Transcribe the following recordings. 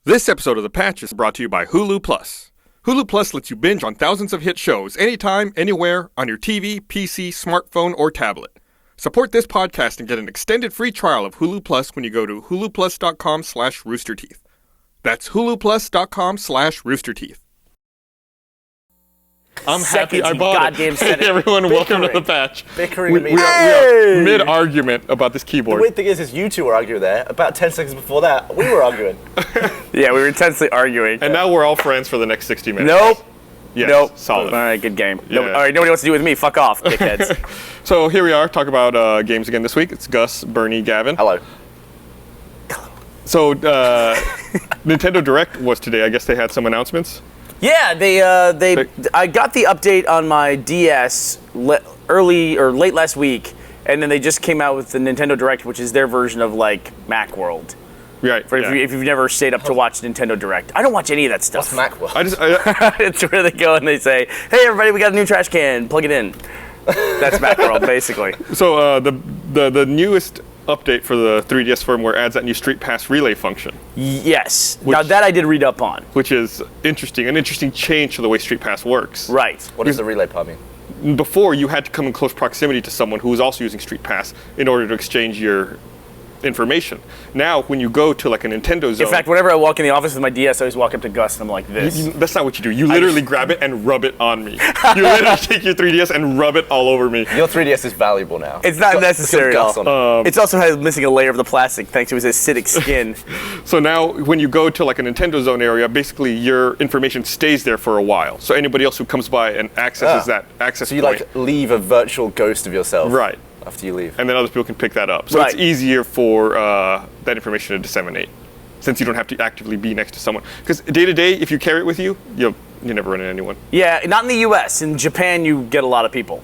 This episode of The Patch is brought to you by Hulu Plus. Hulu Plus lets you binge on thousands of hit shows anytime, anywhere, on your TV, PC, smartphone, or tablet. Support this podcast and get an extended free trial of Hulu Plus when you go to huluplus.com/roosterteeth. That's huluplus.com/roosterteeth. I'm happy I bought it. Hey everyone, welcome to The Patch. Bickering We are mid-argument about this The keyboard. weird thing is you two were arguing there. About 10 seconds before that, we were arguing. Yeah, we were intensely arguing. And now we're all friends for the next 60 minutes. Nope. Yes, Nope. solid. All right, good game. Yeah. All right, nobody wants to do with me. Fuck off, dickheads. So here we are, talk about games again this week. It's Gus, Burnie, Gavin. Hello. So Nintendo Direct was today. I guess they had some announcements. Yeah, I got the update on my DS early or late last week, and then they just came out with the Nintendo Direct, which is their version of like Macworld. Right. If you've never stayed up to watch Nintendo Direct, I don't watch any of that stuff. What's Macworld? It's where they go and they say, "Hey, everybody, we got a new trash can. Plug it in." That's Macworld, basically. So the newest update for the 3DS firmware adds that new StreetPass relay function. Yes. Now that I did read up on. Which is interesting, an interesting change to the way StreetPass works. Right. What does the relay part mean? Before, you had to come in close proximity to someone who was also using StreetPass in order to exchange your information. Now, when you go to like a Nintendo zone... In fact, whenever I walk in the office with my DS, I always walk up to Gus and I'm like this. That's not what you do. You literally grab it and rub it on me. You literally take your 3DS and rub it all over me. Your 3DS is valuable now. It's not necessary at all. It's also missing a layer of the plastic thanks to its acidic skin. So now, when you go to like a Nintendo zone area, basically your information stays there for a while. So anybody else who comes by and accesses that access So you point. like leave a virtual ghost of yourself. Right. After you leave. And then other people can pick that up. So Right. it's easier for that information to disseminate, since you don't have to actively be next to someone. Because day to day, if you carry it with you, you never run into anyone. Yeah, not in the US. In Japan, you get a lot of people.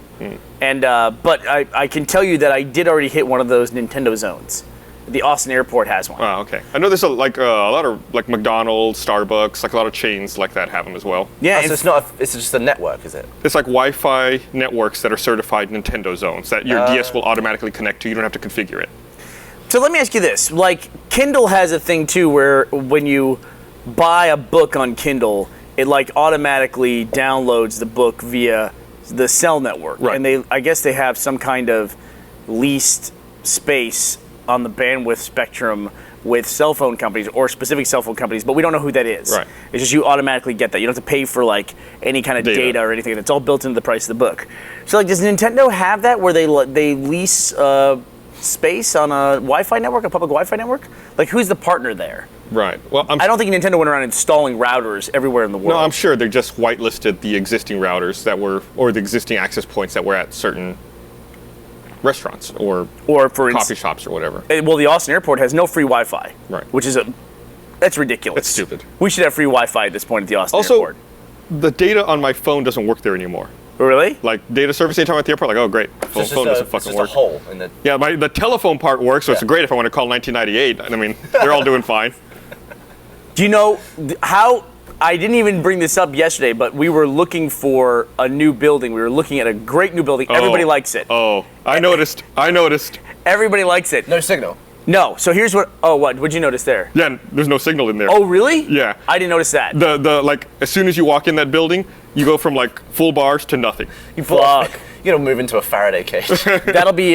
And but I can tell you that I did already hit one of those Nintendo zones. The Austin airport has one. Oh, okay. I know there's a lot of like McDonald's, Starbucks, like a lot of chains like that have them as well. Yeah, So it's just a network, is it? It's like Wi-Fi networks that are certified Nintendo zones that your DS will automatically connect to. You don't have to configure it. So let me ask you this. Like, Kindle has a thing, too, where when you buy a book on Kindle, it, like, automatically downloads the book via the cell network. Right. And I guess they have some kind of leased space on the bandwidth spectrum with cell phone companies or specific cell phone companies, but we don't know who that is. Right. It's just you automatically get that. You don't have to pay for, like, any kind of data or anything. It's all built into the price of the book. So, like, does Nintendo have that where they lease space on a Wi-Fi network, a public Wi-Fi network? Like, who's the partner there? Right. Well, I don't think Nintendo went around installing routers everywhere in the world. No, I'm sure they just whitelisted the existing routers that were, or the existing access points that were at certain restaurants or for coffee shops or whatever. Well, the Austin airport has no free Wi-Fi. Right. Which is that's ridiculous. That's stupid. We should have free Wi-Fi at this point at the Austin Also, airport. the data on my phone doesn't work there anymore. Really? Like data service anytime at the airport, like, oh great, phone doesn't fucking it's just work. a hole in the... Yeah, the telephone part works, so it's great if I want to call 1998. I mean, they're all doing fine. Do you know how? I didn't even bring this up yesterday, but we were looking for a new building. We were looking at a great new building. Everybody likes it. Oh, I noticed. Everybody likes it. No signal. No. So here's what. Oh, what'd you notice there? Yeah, there's no signal in there. Oh, really? Yeah. I didn't notice that. The like, as soon as you walk in that building, you go from like full bars to nothing. Fuck. You gotta move into a Faraday cage. That'll be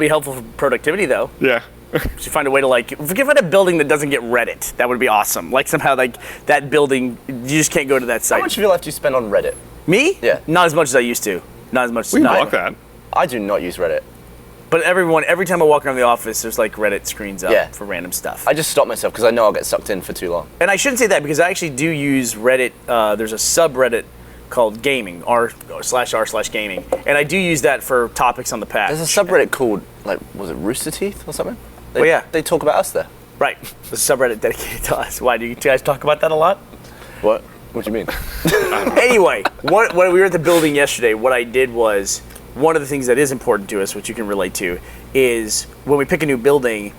helpful for productivity, though. Yeah. Should find a way to forget about a building that doesn't get Reddit. That would be awesome. Like somehow that building, you just can't go to that site. How much of your life do you spend on Reddit? Me? Yeah. Not as much as I used to. Not as much. We can block that. I do not use Reddit. But every time I walk around the office, there's like Reddit screens up for random stuff. I just stop myself because I know I'll get sucked in for too long. And I shouldn't say that because I actually do use Reddit. There's a subreddit called gaming, r/r/gaming, and I do use that for topics on the patch. There's a subreddit called, like, was it Rooster Teeth or something? They talk about us there. Right. The subreddit dedicated to us. Why, do you guys talk about that a lot? What? What do you mean? Anyway, when we were at the building yesterday, what I did was, one of the things that is important to us, which you can relate to, is when we pick a new building,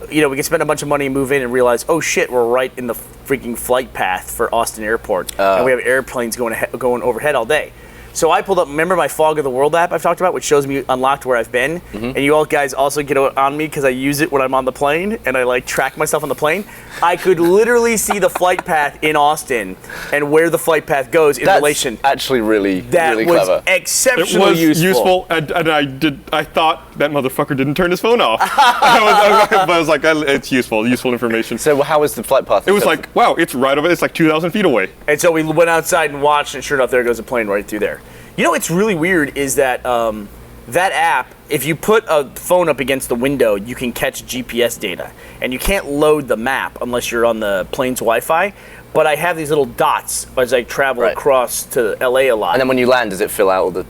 we can spend a bunch of money and move in and realize, oh shit, we're right in the freaking flight path for Austin Airport, and we have airplanes going overhead all day. So I pulled up, remember my Fog of the World app I've talked about, which shows me unlocked where I've been? And you all guys also get on me because I use it when I'm on the plane and I like track myself on the plane. I could literally see the flight path in Austin and where the flight path goes in relation. Actually really That clever. was exceptionally It was useful, and I thought that motherfucker didn't turn his phone off. But I was like, it's useful information. So how was the flight path? It was like, wow, it's right over. It's like 2,000 feet away. And so we went outside and watched, and sure enough, there goes a plane right through there. You know what's really weird is that that app, if you put a phone up against the window, you can catch GPS data. And you can't load the map unless you're on the plane's Wi-Fi. But I have these little dots as I travel across to LA a lot. And then when you land, does it fill out all the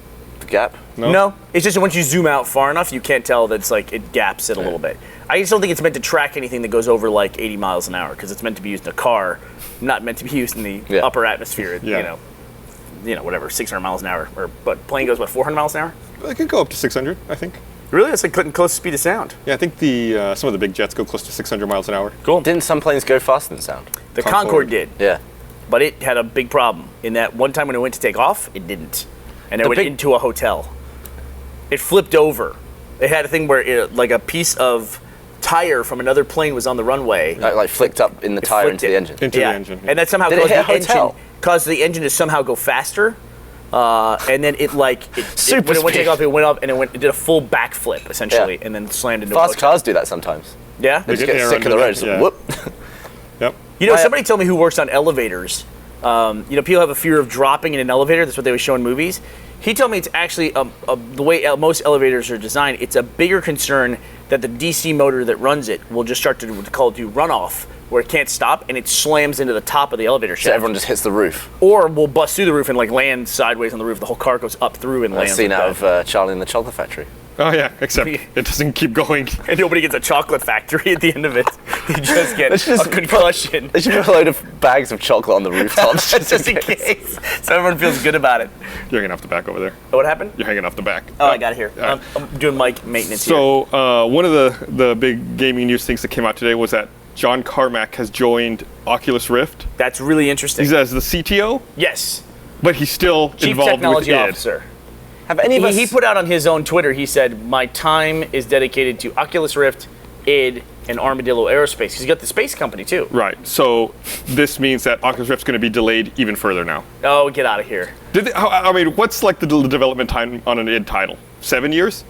gap? No. It's just once you zoom out far enough, you can't tell that it's like it gaps it a little bit. I just don't think it's meant to track anything that goes over like 80 miles an hour because it's meant to be used in a car, not meant to be used in the upper atmosphere, you know, whatever, 600 miles an hour. But plane goes, 400 miles an hour? It could go up to 600, I think. Really? That's like cutting close to speed of sound. Yeah, I think some of the big jets go close to 600 miles an hour. Cool. Didn't some planes go faster than sound? The Concorde did. Yeah. But it had a big problem in that one time when it went to take off, it didn't. And it went into a hotel. It flipped over. It had a thing where like a piece of tire from another plane was on the runway. Like flicked up in the tire into the engine. Into the engine. And that somehow caused the engine to somehow go faster. And then it when it went to take off, it went up and it did a full backflip essentially, and then slammed into. Fast cars do that sometimes. Yeah. They just get sick of the road. So whoop. Yep. You know, somebody told me who works on elevators. People have a fear of dropping in an elevator. That's what they would show in movies. He told me it's actually the way most elevators are designed. It's a bigger concern that the DC motor that runs it will just start to do runoff, where it can't stop and it slams into the top of the elevator shaft. So everyone just hits the roof. Or will bust through the roof and like land sideways on the roof. The whole car goes up through and lands. I've seen out of Charlie and the Chocolate Factory. Oh yeah, except it doesn't keep going. And nobody gets a chocolate factory at the end of it. They just get a concussion. They should put a load of bags of chocolate on the rooftops just in case. So everyone feels good about it. You're hanging off the back over there. What happened? You're hanging off the back. Oh, I got it here. I'm doing mic maintenance here. So one of the big gaming news things that came out today was that John Carmack has joined Oculus Rift. That's really interesting. He's as the CTO? Yes. But he's still Chief involved Technology with id. Officer. Have any of us... He put out on his own Twitter, he said, my time is dedicated to Oculus Rift, id, and Armadillo Aerospace. He's got the space company, too. Right. So this means that Oculus Rift's going to be delayed even further now. Oh, get out of here. What's like the development time on an id title? 7 years?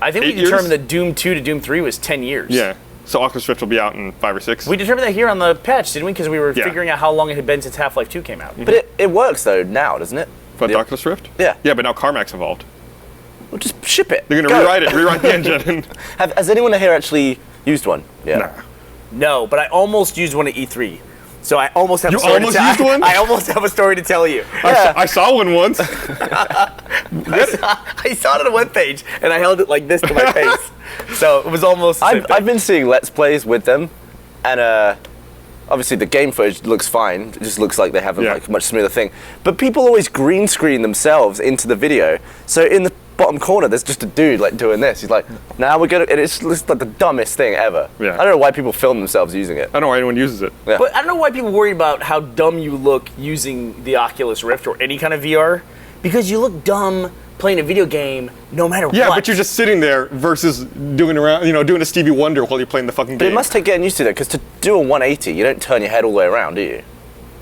I think we determined that Doom 2 to Doom 3 was 10 years. Yeah. So Oculus Rift will be out in 5 or 6. We determined that here on the patch, didn't we? Because we were figuring out how long it had been since Half-Life 2 came out. But it works, though, now, doesn't it? But the Oculus Rift? Yeah. Yeah, but now Carmack's involved. Well, just ship it. They're going to rewrite the engine. Has anyone here actually used one? Yeah. Nah. No, but I almost used one at E3. So I almost have You a story almost to tell used one? I almost have a story to tell you. I saw one once. I saw it on a webpage, and I held it like this to my face. So it was almost the same thing. I've been seeing Let's Plays with them, and obviously the game footage looks fine. It just looks like they have a much smoother thing. But people always green screen themselves into the video. So in the bottom corner, there's just a dude like doing this. He's like, now we're gonna, and it's just like the dumbest thing ever. Yeah. I don't know why people film themselves using it. I don't know why anyone uses it. Yeah. But I don't know why people worry about how dumb you look using the Oculus Rift or any kind of VR, because you look dumb playing a video game no matter what. Yeah, but you're just sitting there versus doing a Stevie Wonder while you're playing the fucking But game. it must take getting used to that, because to do a 180, you don't turn your head all the way around, do you?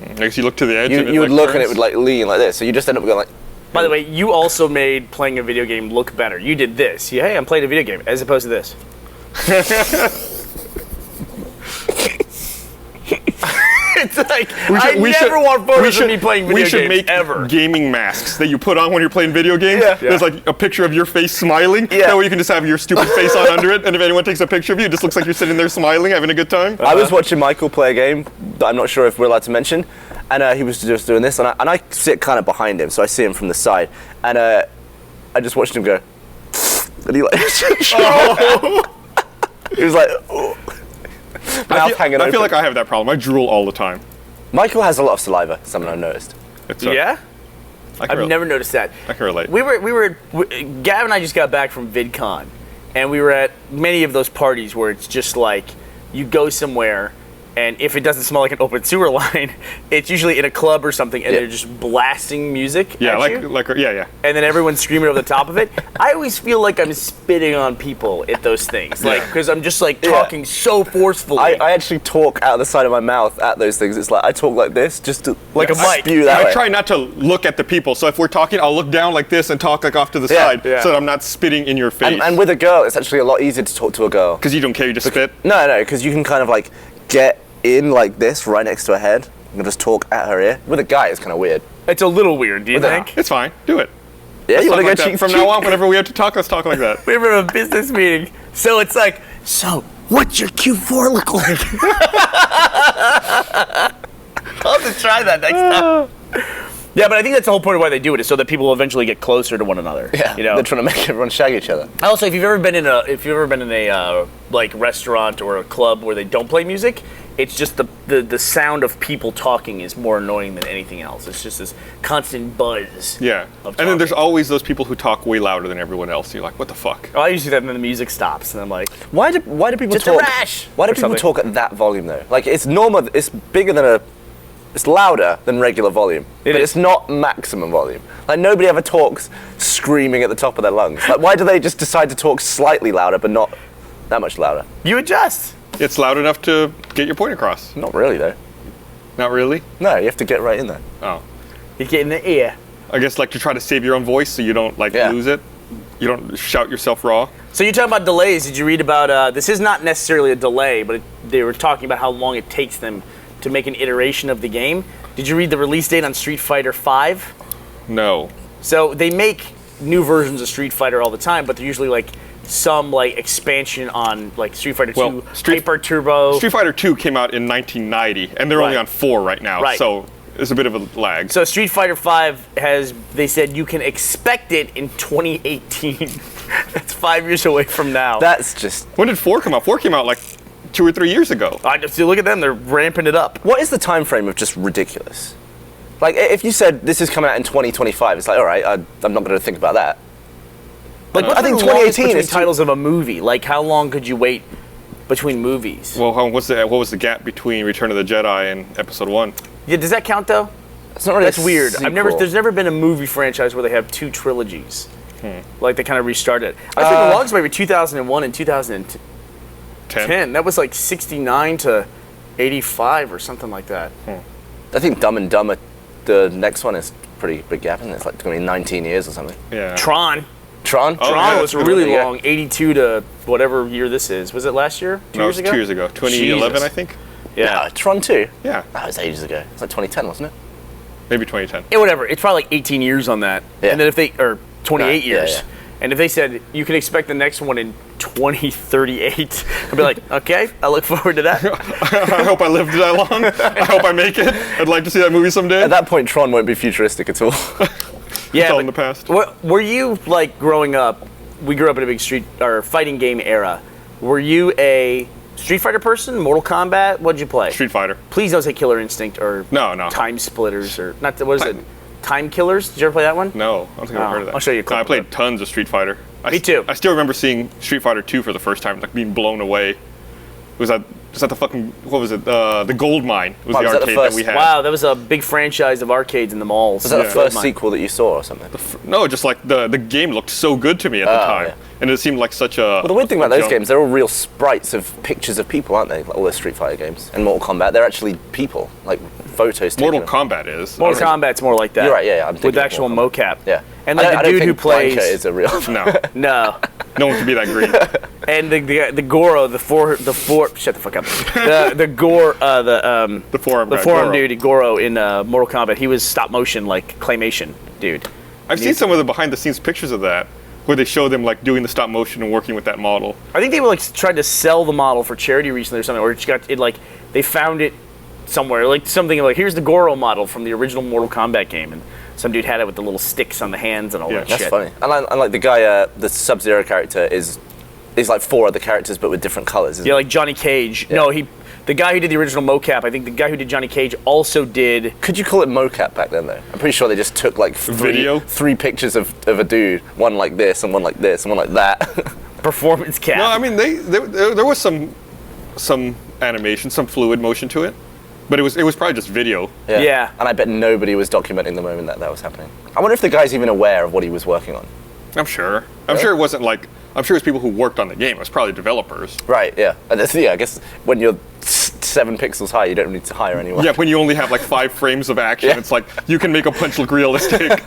I guess you look to the edge. You would look and it would like lean like this, so you just end up going like. By the way, you also made playing a video game look better. You did this. Hey, I'm playing a video game, as opposed to this. It's like, I never want photos of me playing video games, ever. We should make gaming masks that you put on when you're playing video games. Yeah. There's like a picture of your face smiling. Yeah. That way you can just have your stupid face on under it, and if anyone takes a picture of you, it just looks like you're sitting there smiling, having a good time. I was watching Michael play a game that I'm not sure if we're allowed to mention, and he was just doing this, and I sit kind of behind him, so I see him from the side, and I just watched him go, and he like, he was like, oh. I feel like I have that problem. I drool all the time. Michael has a lot of saliva, something I've noticed. Yeah? I've never noticed that. I can relate. Gavin and I just got back from VidCon, and we were at many of those parties where it's just like, you go somewhere, And if it doesn't smell like an open sewer line, it's usually in a club or something, and they're just blasting music at you. Yeah. And then everyone's screaming over the top of it. I always feel like I'm spitting on people at those things, like because I'm just like talking so forcefully. I actually talk out of the side of my mouth at those things. It's like I talk like this, just to like a mic. Spew that way. I try not to look at the people. So if we're talking, I'll look down like this and talk like off to the side, so that I'm not spitting in your face. And with a girl, it's actually a lot easier to talk to a girl. Because you don't care, you just spit. No, because you can kind of like get in like this right next to her head and just talk at her ear. With a guy, it's kind of weird. It's a little weird, do you think? It's fine. Do it. Yeah, you want to go like cheek from now on, whenever we have to talk, let's talk like that. We ever have a business meeting, so it's like, so what's your Q4 look like? I'll have to try that next time. Yeah, but I think that's the whole point of why they do it, is so that people will eventually get closer to one another. Yeah, you know? they're trying to make everyone shag each other. Also, if you've ever been in a like restaurant or a club where they don't play music, it's just the sound of people talking is more annoying than anything else. It's just this constant buzz. Yeah, and then there's always those people who talk way louder than everyone else. You're like, what the fuck? Oh, I usually do that, and then the music stops, and I'm like, Why do people just talk? a rash. Why do or people something. talk at that volume though? Like it's normal. It's bigger than it's louder than regular volume, but it's not maximum volume. Like nobody ever talks screaming at the top of their lungs. Like why do they just decide to talk slightly louder but not that much louder? You adjust. It's loud enough to get your point across. Not really though. Not really? No, you have to get right in there. Oh. You get in the ear. I guess like to try to save your own voice so you don't lose it. You don't shout yourself raw. So you're talking about delays. Did you read about, this is not necessarily a delay, but they were talking about how long it takes them to make an iteration of the game. Did you read the release date on Street Fighter V? No. So they make new versions of Street Fighter all the time, but they're usually like some like expansion on like Street Fighter 2 Hyper Turbo. Street Fighter 2 came out in 1990, and they're only on 4 right now, so there's a bit of a lag. So Street Fighter V they said you can expect it in 2018. That's 5 years away from now. That's just... When did 4 come out? 4 came out like 2 or 3 years ago. I just look at them; they're ramping it up. What is the time frame of just ridiculous? Like, if you said this is coming out in 2025, it's like, all right, I'm not going to think about that. Like, I think 2018 is titles of a movie. Like, how long could you wait between movies? Well, what was the gap between Return of the Jedi and Episode 1? Yeah, does that count though? It's not really. That's weird. Sequel. There's never been a movie franchise where they have 2 trilogies. Like they kind of restarted. I think the longest maybe 2001 and 2010. That was like 69 to 85 or something like that. I think Dumb and Dumber, the next one is pretty big gap, isn't it? It's like going to be 19 years or something. Yeah. Tron yeah, was really long, 82 to whatever year this is. Was it last year? 2 years ago? 2 years ago. 2011, Jesus. I think. Yeah. No, Tron 2? Yeah. That was ages ago. It's like 2010, wasn't it? Maybe 2010. Yeah, whatever. It's probably like 18 years on that. Yeah. And then 28 years. Yeah. And if they said you can expect the next one in 2038, I'd be like, okay, I look forward to that. I hope I live that long. I hope I make it. I'd like to see that movie someday. At that point, Tron won't be futuristic at all. Yeah, all in the past. Were you like growing up? We grew up in a big fighting game era. Were you a Street Fighter person? Mortal Kombat? What'd you play? Street Fighter. Please don't say Killer Instinct or No. Time Splitters or not. What is it? Time Killers? Did you ever play that one? No, I don't think I've heard of that. I'll show you a clip I of played it. tons of Street Fighter. Me too. I still remember seeing Street Fighter 2 for the first time, like being blown away. Was that the fucking, what was it? The Gold Mine was the arcade that we had. Wow, that was a big franchise of arcades in the malls. Was that the first sequel that you saw or something? No, just like the game looked so good to me at the time. Yeah. And it seemed like such a... Well, the weird thing about those games, they're all real sprites of pictures of people, aren't they? Like all the Street Fighter games. And Mortal Kombat, they're actually people, like photos taken. Mortal Kombat is. Mortal Kombat's more like that. You're right, yeah. I'm with actual mocap. Yeah. And like the dude who plays... Blanka is a real... No. No one can be that green. And the Goro, the shut the fuck up. The forearm dude, Goro in Mortal Kombat, he was stop motion, like claymation dude. I've seen some of the behind the scenes pictures of that, where they show them like doing the stop motion and working with that model. I think they were like tried to sell the model for charity recently or something, or they found it somewhere, like something like, here's the Goro model from the original Mortal Kombat game, and some dude had it with the little sticks on the hands and all that shit. That's funny. And like the guy, the Sub-Zero character is like 4 other characters but with different colors. Yeah, like Johnny Cage. Yeah. No, the guy who did the original mocap, I think the guy who did Johnny Cage also did... Could you call it mocap back then, though? I'm pretty sure they just took like three pictures of a dude, one like this and one like this and one like that. Performance cap. No, I mean there was some animation, some fluid motion to it. But it was probably just video. Yeah. And I bet nobody was documenting the moment that was happening. I wonder if the guy's even aware of what he was working on. I'm sure. I'm sure it wasn't like... I'm sure it was people who worked on the game. It was probably developers. Right, yeah. And I guess when you're 7 pixels high, you don't need to hire anyone. Yeah, when you only have like 5 frames of action, it's like, you can make a punch look realistic.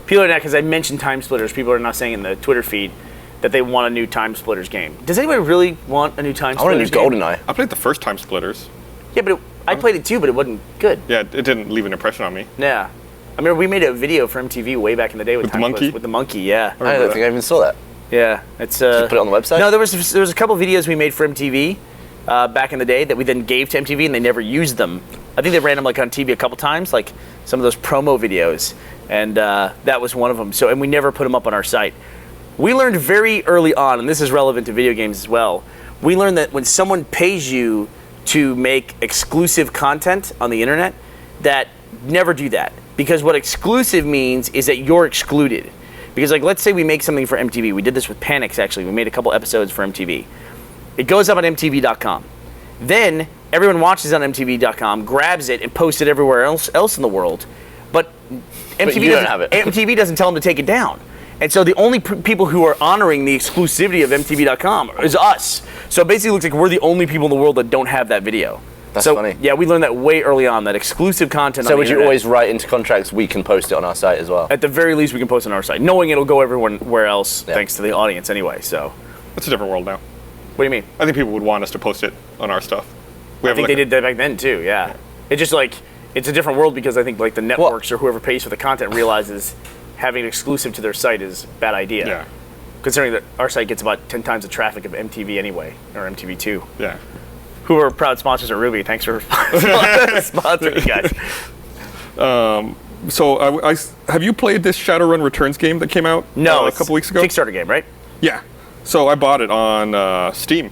People are now, because I mentioned Time Splitters, people are now saying in the Twitter feed that they want a new Time Splitters game. Does anybody really want a new Time Splitters game? I want a new GoldenEye. I played the first Time Splitters. Yeah, but I played it too, but it wasn't good. Yeah, it didn't leave an impression on me. Yeah. I remember we made a video for MTV way back in the day with the Time monkey? Splitters. With the monkey, yeah. I don't think I even saw that. Yeah, it's. Did you put it on the website? No, there was a couple videos we made for MTV back in the day that we then gave to MTV, and they never used them. I think they ran them like on TV a couple times, like some of those promo videos, and that was one of them. So, and we never put them up on our site. We learned very early on, and this is relevant to video games as well. We learned that when someone pays you to make exclusive content on the internet, that never do that, because what exclusive means is that you're excluded. Because, like, let's say we make something for MTV. We did this with Panics, actually. We made a couple episodes for MTV. It goes up on MTV.com. Then everyone watches on MTV.com, grabs it, and posts it everywhere else in the world. But MTV doesn't tell them to take it down. And so the only people who are honoring the exclusivity of MTV.com is us. So it basically looks like we're the only people in the world that don't have that video. That's funny. Yeah, we learned that way early on, that exclusive content on the So would you internet, always write into contracts, we can post it on our site as well? at the very least, we can post it on our site, knowing it'll go everywhere else, thanks to the audience anyway. So, It's a different world now. what do you mean? I think people would want us to post it on our stuff. I think they did that back then too. Yeah, it's just like it's a different world because I think like the networks or whoever pays for the content realizes having it exclusive to their site is a bad idea. Yeah. Considering that our site gets about 10 times the traffic of MTV anyway, or MTV2. Yeah. Who are proud sponsors of Ruby. Thanks for sponsoring you guys. So, have you played this Shadowrun Returns game that came out a couple weeks ago? Kickstarter game, right? Yeah. So I bought it on Steam,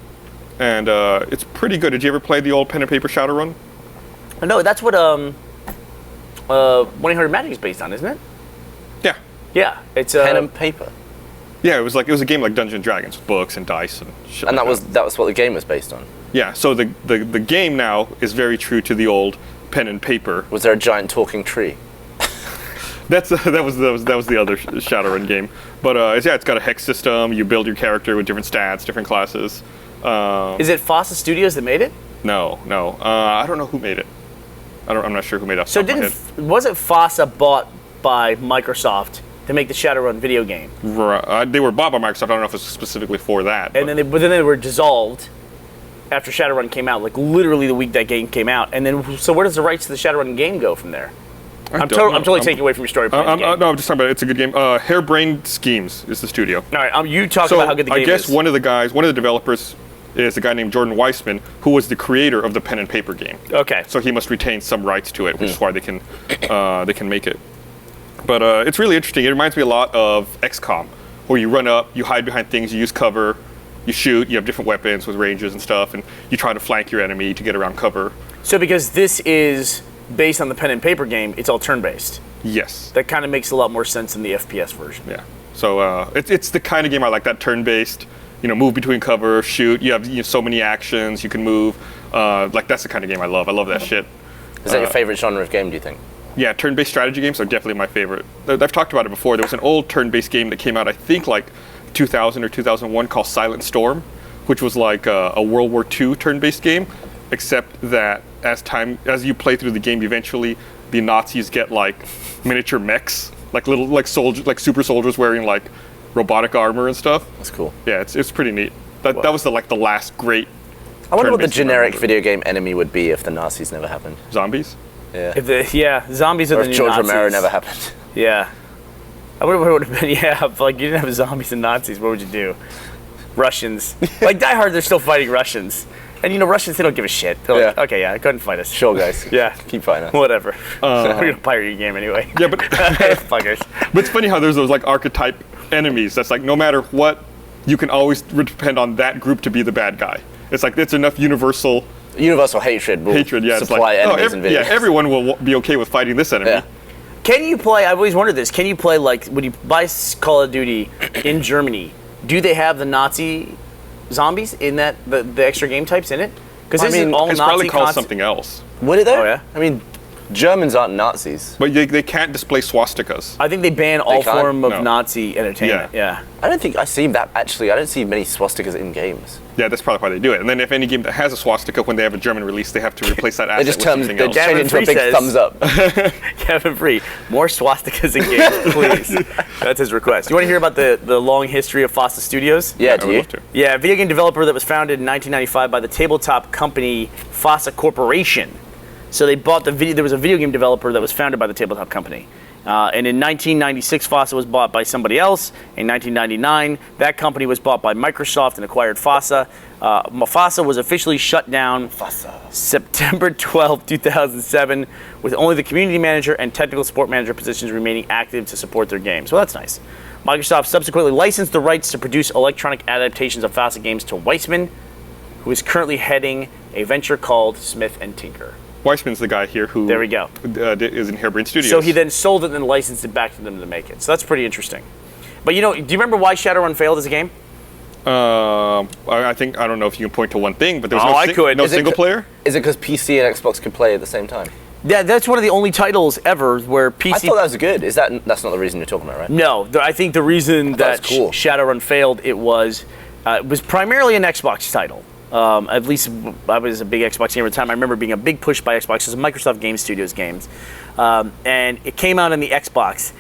and it's pretty good. Did you ever play the old pen and paper Shadowrun? No, that's what 1-800-MAGIC is based on, isn't it? Yeah. Yeah, it's Pen and paper. Yeah, it was a game like Dungeons and Dragons, with books and dice and shit. And like that was what the game was based on. Yeah. So the game now is very true to the old pen and paper. Was there a giant talking tree? That was the other Shadowrun game. But it's got a hex system. You build your character with different stats, different classes. Is it Fossa Studios that made it? No. I don't know who made it. I'm not sure who made it. So wasn't Fossa bought by Microsoft to make the Shadowrun video game? They were bought by Microsoft. I don't know if it's specifically for that. And then they were dissolved after Shadowrun came out, like literally the week that game came out. And then, so where does the rights to the Shadowrun game go from there? I'm totally taking away from your story. No, I'm just talking about it. It's a good game. Harebrained Schemes is the studio. All right, you talk about how good the game is. I guess one of the developers is a guy named Jordan Weissman, who was the creator of the pen and paper game. Okay. So he must retain some rights to it, which is why they can make it. But it's really interesting. It reminds me a lot of XCOM, where you run up, you hide behind things, you use cover, you shoot, you have different weapons with ranges and stuff, and you try to flank your enemy to get around cover. So because this is based on the pen and paper game, it's all turn-based. Yes. That kind of makes a lot more sense than the FPS version. Yeah. So it's the kind of game I like, that turn-based, move between cover, shoot. You have so many actions, you can move. That's the kind of game I love. I love that shit. Is that your favorite genre of game, do you think? Yeah, turn-based strategy games are definitely my favorite. I've talked about it before. There was an old turn-based game that came out, I think, like 2000 or 2001 called Silent Storm, which was like a World War II turn-based game, except that as you play through the game, eventually the Nazis get like miniature mechs, like little soldiers, like super soldiers wearing like robotic armor and stuff. That's cool. Yeah, it's pretty neat. That was the last great. I wonder what the generic video game enemy would be if the Nazis never happened. Zombies. Yeah. Zombies are or the if new George Nazis. Romero never happened. Yeah. I wonder what it would have been. Yeah, if, like, you didn't have zombies and Nazis, what would you do? Russians. Like, Die Hard, they're still fighting Russians. And, Russians, they don't give a shit. They're like, okay, yeah, go ahead and fight us. Sure, guys. Yeah. Keep fighting us. Whatever. We're going to pirate your game anyway. Yeah, but Fuckers. But it's funny how there's those like archetype enemies. That's like no matter what, you can always depend on that group to be the bad guy. It's like it's enough universal hatred will yeah, supply enemies in videos. Yeah, everyone will be okay with fighting this enemy. Yeah. Can you play, I've always wondered this, can you play, like, when you buy Call of Duty in Germany, do they have the Nazi zombies in that, the extra game types in it? Because I mean, all It's Nazi probably called something else. Would it though? Oh, yeah? I mean, Germans aren't Nazis. But they can't display swastikas. I think they ban all can't? form of No. Nazi entertainment. Yeah. I don't think I see that, actually. I don't see many swastikas in games. Yeah, that's probably why they do it. And then if any game that has a swastika, when they have a German release, they have to replace that They asset just with turn something they else. change it into a big Says- thumbs up. Kevin Free, more swastikas in games, please. That's his request. You want to hear about the long history of FOSSA Studios? Yeah, I do would you? love to. Yeah, a video game developer that was founded in 1995 by the tabletop company FOSSA Corporation. So they bought there was a video game developer that was founded by the tabletop company. And in 1996, FOSSA was bought by somebody else. In 1999, that company was bought by Microsoft and acquired FOSSA. FOSSA was officially shut down September 12, 2007, with only the community manager and technical support manager positions remaining active to support their games. Well, that's nice. Microsoft subsequently licensed the rights to produce electronic adaptations of FOSSA games to Weissman, who is currently heading a venture called Smith & Tinker. Weissman's the guy here who There we go. Is in Harebrained Studios. So he then sold it and then licensed it back to them to make it. So that's pretty interesting. But do you remember why Shadowrun failed as a game? I think I don't know if you can point to one thing, but there's Oh, no, I could. no Is it single co- player. Is it because PC and Xbox could play at the same time? Yeah, that's one of the only titles ever where PC. I thought that was good. That's not the reason you're talking about, right? No, I think the reason thought that it was cool. Shadowrun failed it was primarily an Xbox title. At least I was a big Xbox gamer at the time. I remember being a big push by Xbox. It was Microsoft Game Studios games, and it came out on the Xbox.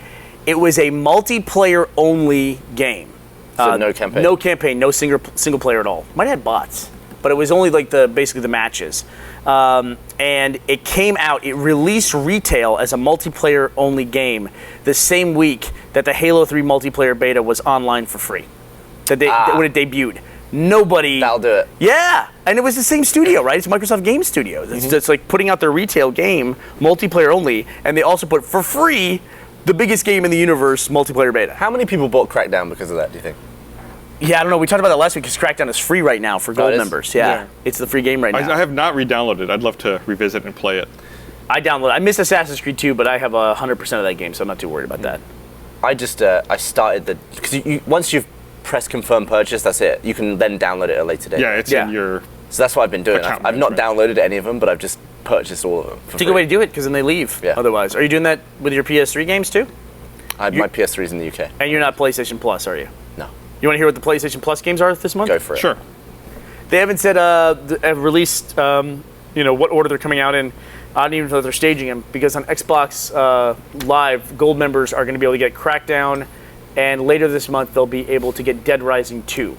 It was a multiplayer-only game. So no campaign. No campaign, no single player at all. Might have had bots, but it was only like basically the matches. And it came out. It released retail as a multiplayer-only game the same week that the Halo 3 multiplayer beta was online for free. When it debuted. Nobody. That'll do it. Yeah, and it was the same studio, right? It's Microsoft Game Studios. It's like putting out their retail game, multiplayer only, and they also put for free the biggest game in the universe, multiplayer beta. How many people bought Crackdown because of that, do you think? Yeah, I don't know. We talked about that last week because Crackdown is free right now for Gold it is? members. Yeah, it's the free game right now. I have not re-downloaded it. I'd love to revisit and play it. I downloaded. I missed Assassin's Creed 2, but I have 100% of that game, so I'm not too worried about that. I just I started because once you've pressed confirm purchase, that's it. You can then download it at a later date. Yeah, it's Yeah. in your. So that's what I've been doing. Account I've not management. downloaded any of them, but I've just purchased all of them. It's a good way to do it because then they leave. Yeah. Otherwise, are you doing that with your PS3 games too? My PS3's in the UK. And you're not PlayStation Plus, are you? No, You want to hear what the PlayStation Plus games are this month? go for it. Sure. They haven't said have released what order they're coming out in. I don't even know if they're staging them because on Xbox Live, Gold members are going to be able to get Crackdown, and later this month they'll be able to get Dead Rising 2.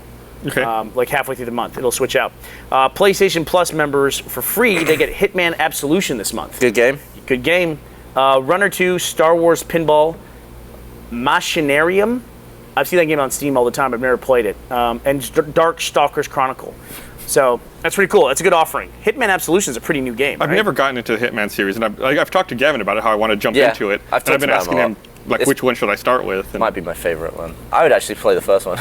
Okay. Like halfway through the month, it'll switch out. PlayStation Plus members for free, they get Hitman Absolution this month. Good game. Good game. Runner 2, Star Wars Pinball, Machinarium. I've seen that game on Steam all the time. I've never played it. And Dark Stalker's Chronicle. So that's pretty cool. That's a good offering. Hitman Absolution is a pretty new game. I've right? never gotten into the Hitman series, and I've talked to Gavin about it, how I want to jump Yeah, into it. I've and I've been talked asking about it a him, lot. like, It's- which one should I start with? And Might be my favorite one. I would actually play the first one.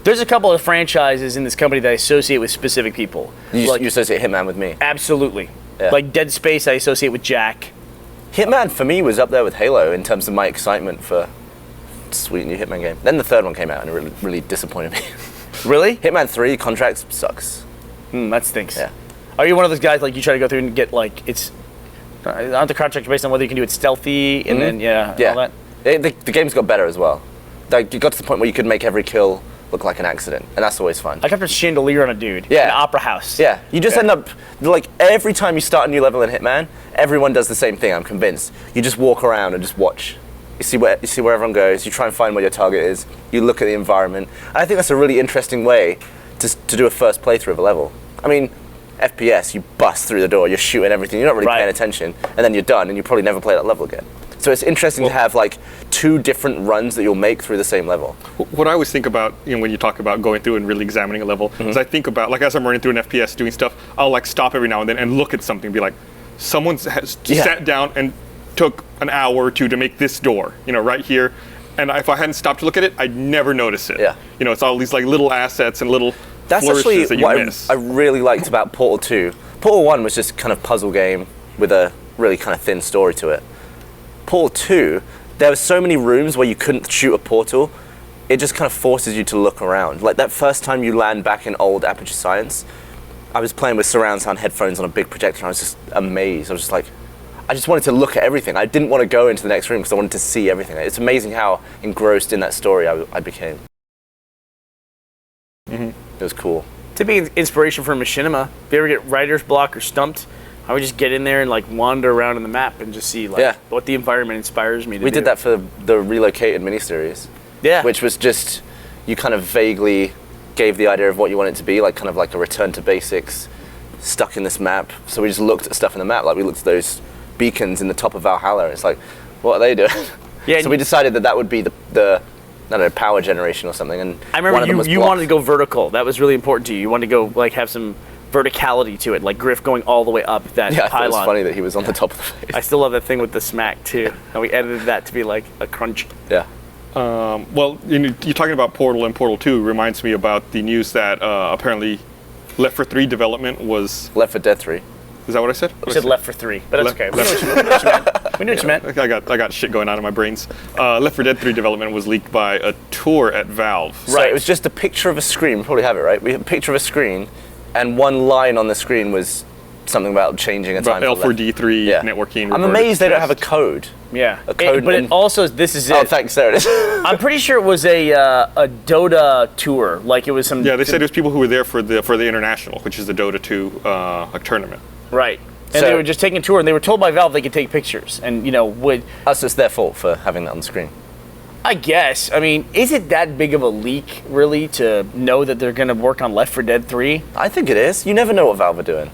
There's a couple of franchises in this company that I associate with specific people. You Like, associate Hitman with me. absolutely. Yeah. Like Dead Space, I associate with Jack. Hitman for me was up there with Halo in terms of my excitement for sweet new Hitman game. Then the third one came out and it really, really disappointed me. Really? Hitman 3 Contracts sucks. That stinks. Yeah. Are you one of those guys like you try to go through and get like aren't the contracts based on whether you can do it stealthy and then all that? The game's got better as well. Like, it got to the point where you could make every kill look like an accident, and that's always fun. I kept a chandelier on a dude. Yeah. In an opera house. Yeah, you just end up, like, every time you start a new level in Hitman, everyone does the same thing, I'm convinced. You just walk around and just watch. You see where everyone goes, you try and find where your target is, you look at the environment. And I think that's a really interesting way to do a first playthrough of a level. I mean, FPS, you bust through the door, you're shooting everything, you're not really Right. paying attention, and then you're done, and you probably never play that level again. So it's interesting to have, like, two different runs that you'll make through the same level. what I always think about, when you talk about going through and really examining a level, is I think about, like, as I'm running through an FPS doing stuff, I'll, like, stop every now and then and look at something and be like, someone has sat down and took an hour or two to make this door, right here. And if I hadn't stopped to look at it, I'd never notice it. Yeah. It's all these, like, little assets and little That's flourishes actually that you what miss. I really liked about Portal 2. Portal 1 was just kind of puzzle game with a really kind of thin story to it. Portal 2, there were so many rooms where you couldn't shoot a portal, it just kind of forces you to look around. Like that first time you land back in old Aperture Science, I was playing with surround sound headphones on a big projector, and I was just amazed. I was just like, I just wanted to look at everything. I didn't want to go into the next room because I wanted to see everything. It's amazing how engrossed in that story I became. It was cool. To be inspiration for machinima, if you ever get writer's block or stumped, I would just get in there and like wander around in the map and just see like what the environment inspires me to do. We did that for the Relocated miniseries. Yeah. Which was just, you kind of vaguely gave the idea of what you want it to be, like kind of like a return to basics, stuck in this map. So we just looked at stuff in the map, like we looked at those beacons in the top of Valhalla. It's like, what are they doing? Yeah. So we decided that would be the I don't know, power generation or something. And I remember you wanted to go vertical. That was really important to you. You wanted to go like have some verticality to it, like Griff going all the way up that pylon. Yeah, it was funny that he was on the top of the face. I still love that thing with the smack too. And we edited that to be like a crunch. Yeah. Well, you're talking about Portal and Portal 2 reminds me about the news that apparently Left 4 3 development was... Left 4 Dead 3. Is that what I said? You said Left 4 3, but that's okay. We knew what you meant. I got shit going on in my brains. Left 4 Dead 3 development was leaked by a tour at Valve. Right, so it was just a picture of a screen. We probably have it, right? We have a picture of a screen, and one line on the screen was something about changing a time. L4D3 networking. I'm amazed they don't have a code. Yeah, a code. But it also, this is it. Oh, thanks, there it is. I'm pretty sure it was a Dota tour. Like it was some. Yeah, they said it was people who were there for the international, which is the Dota 2 tournament. Right. And they were just taking a tour, and they were told by Valve they could take pictures, and would. So it's their fault for having that on the screen. I guess. I mean, is it that big of a leak, really, to know that they're going to work on Left 4 Dead 3? I think it is. You never know what Valve are doing.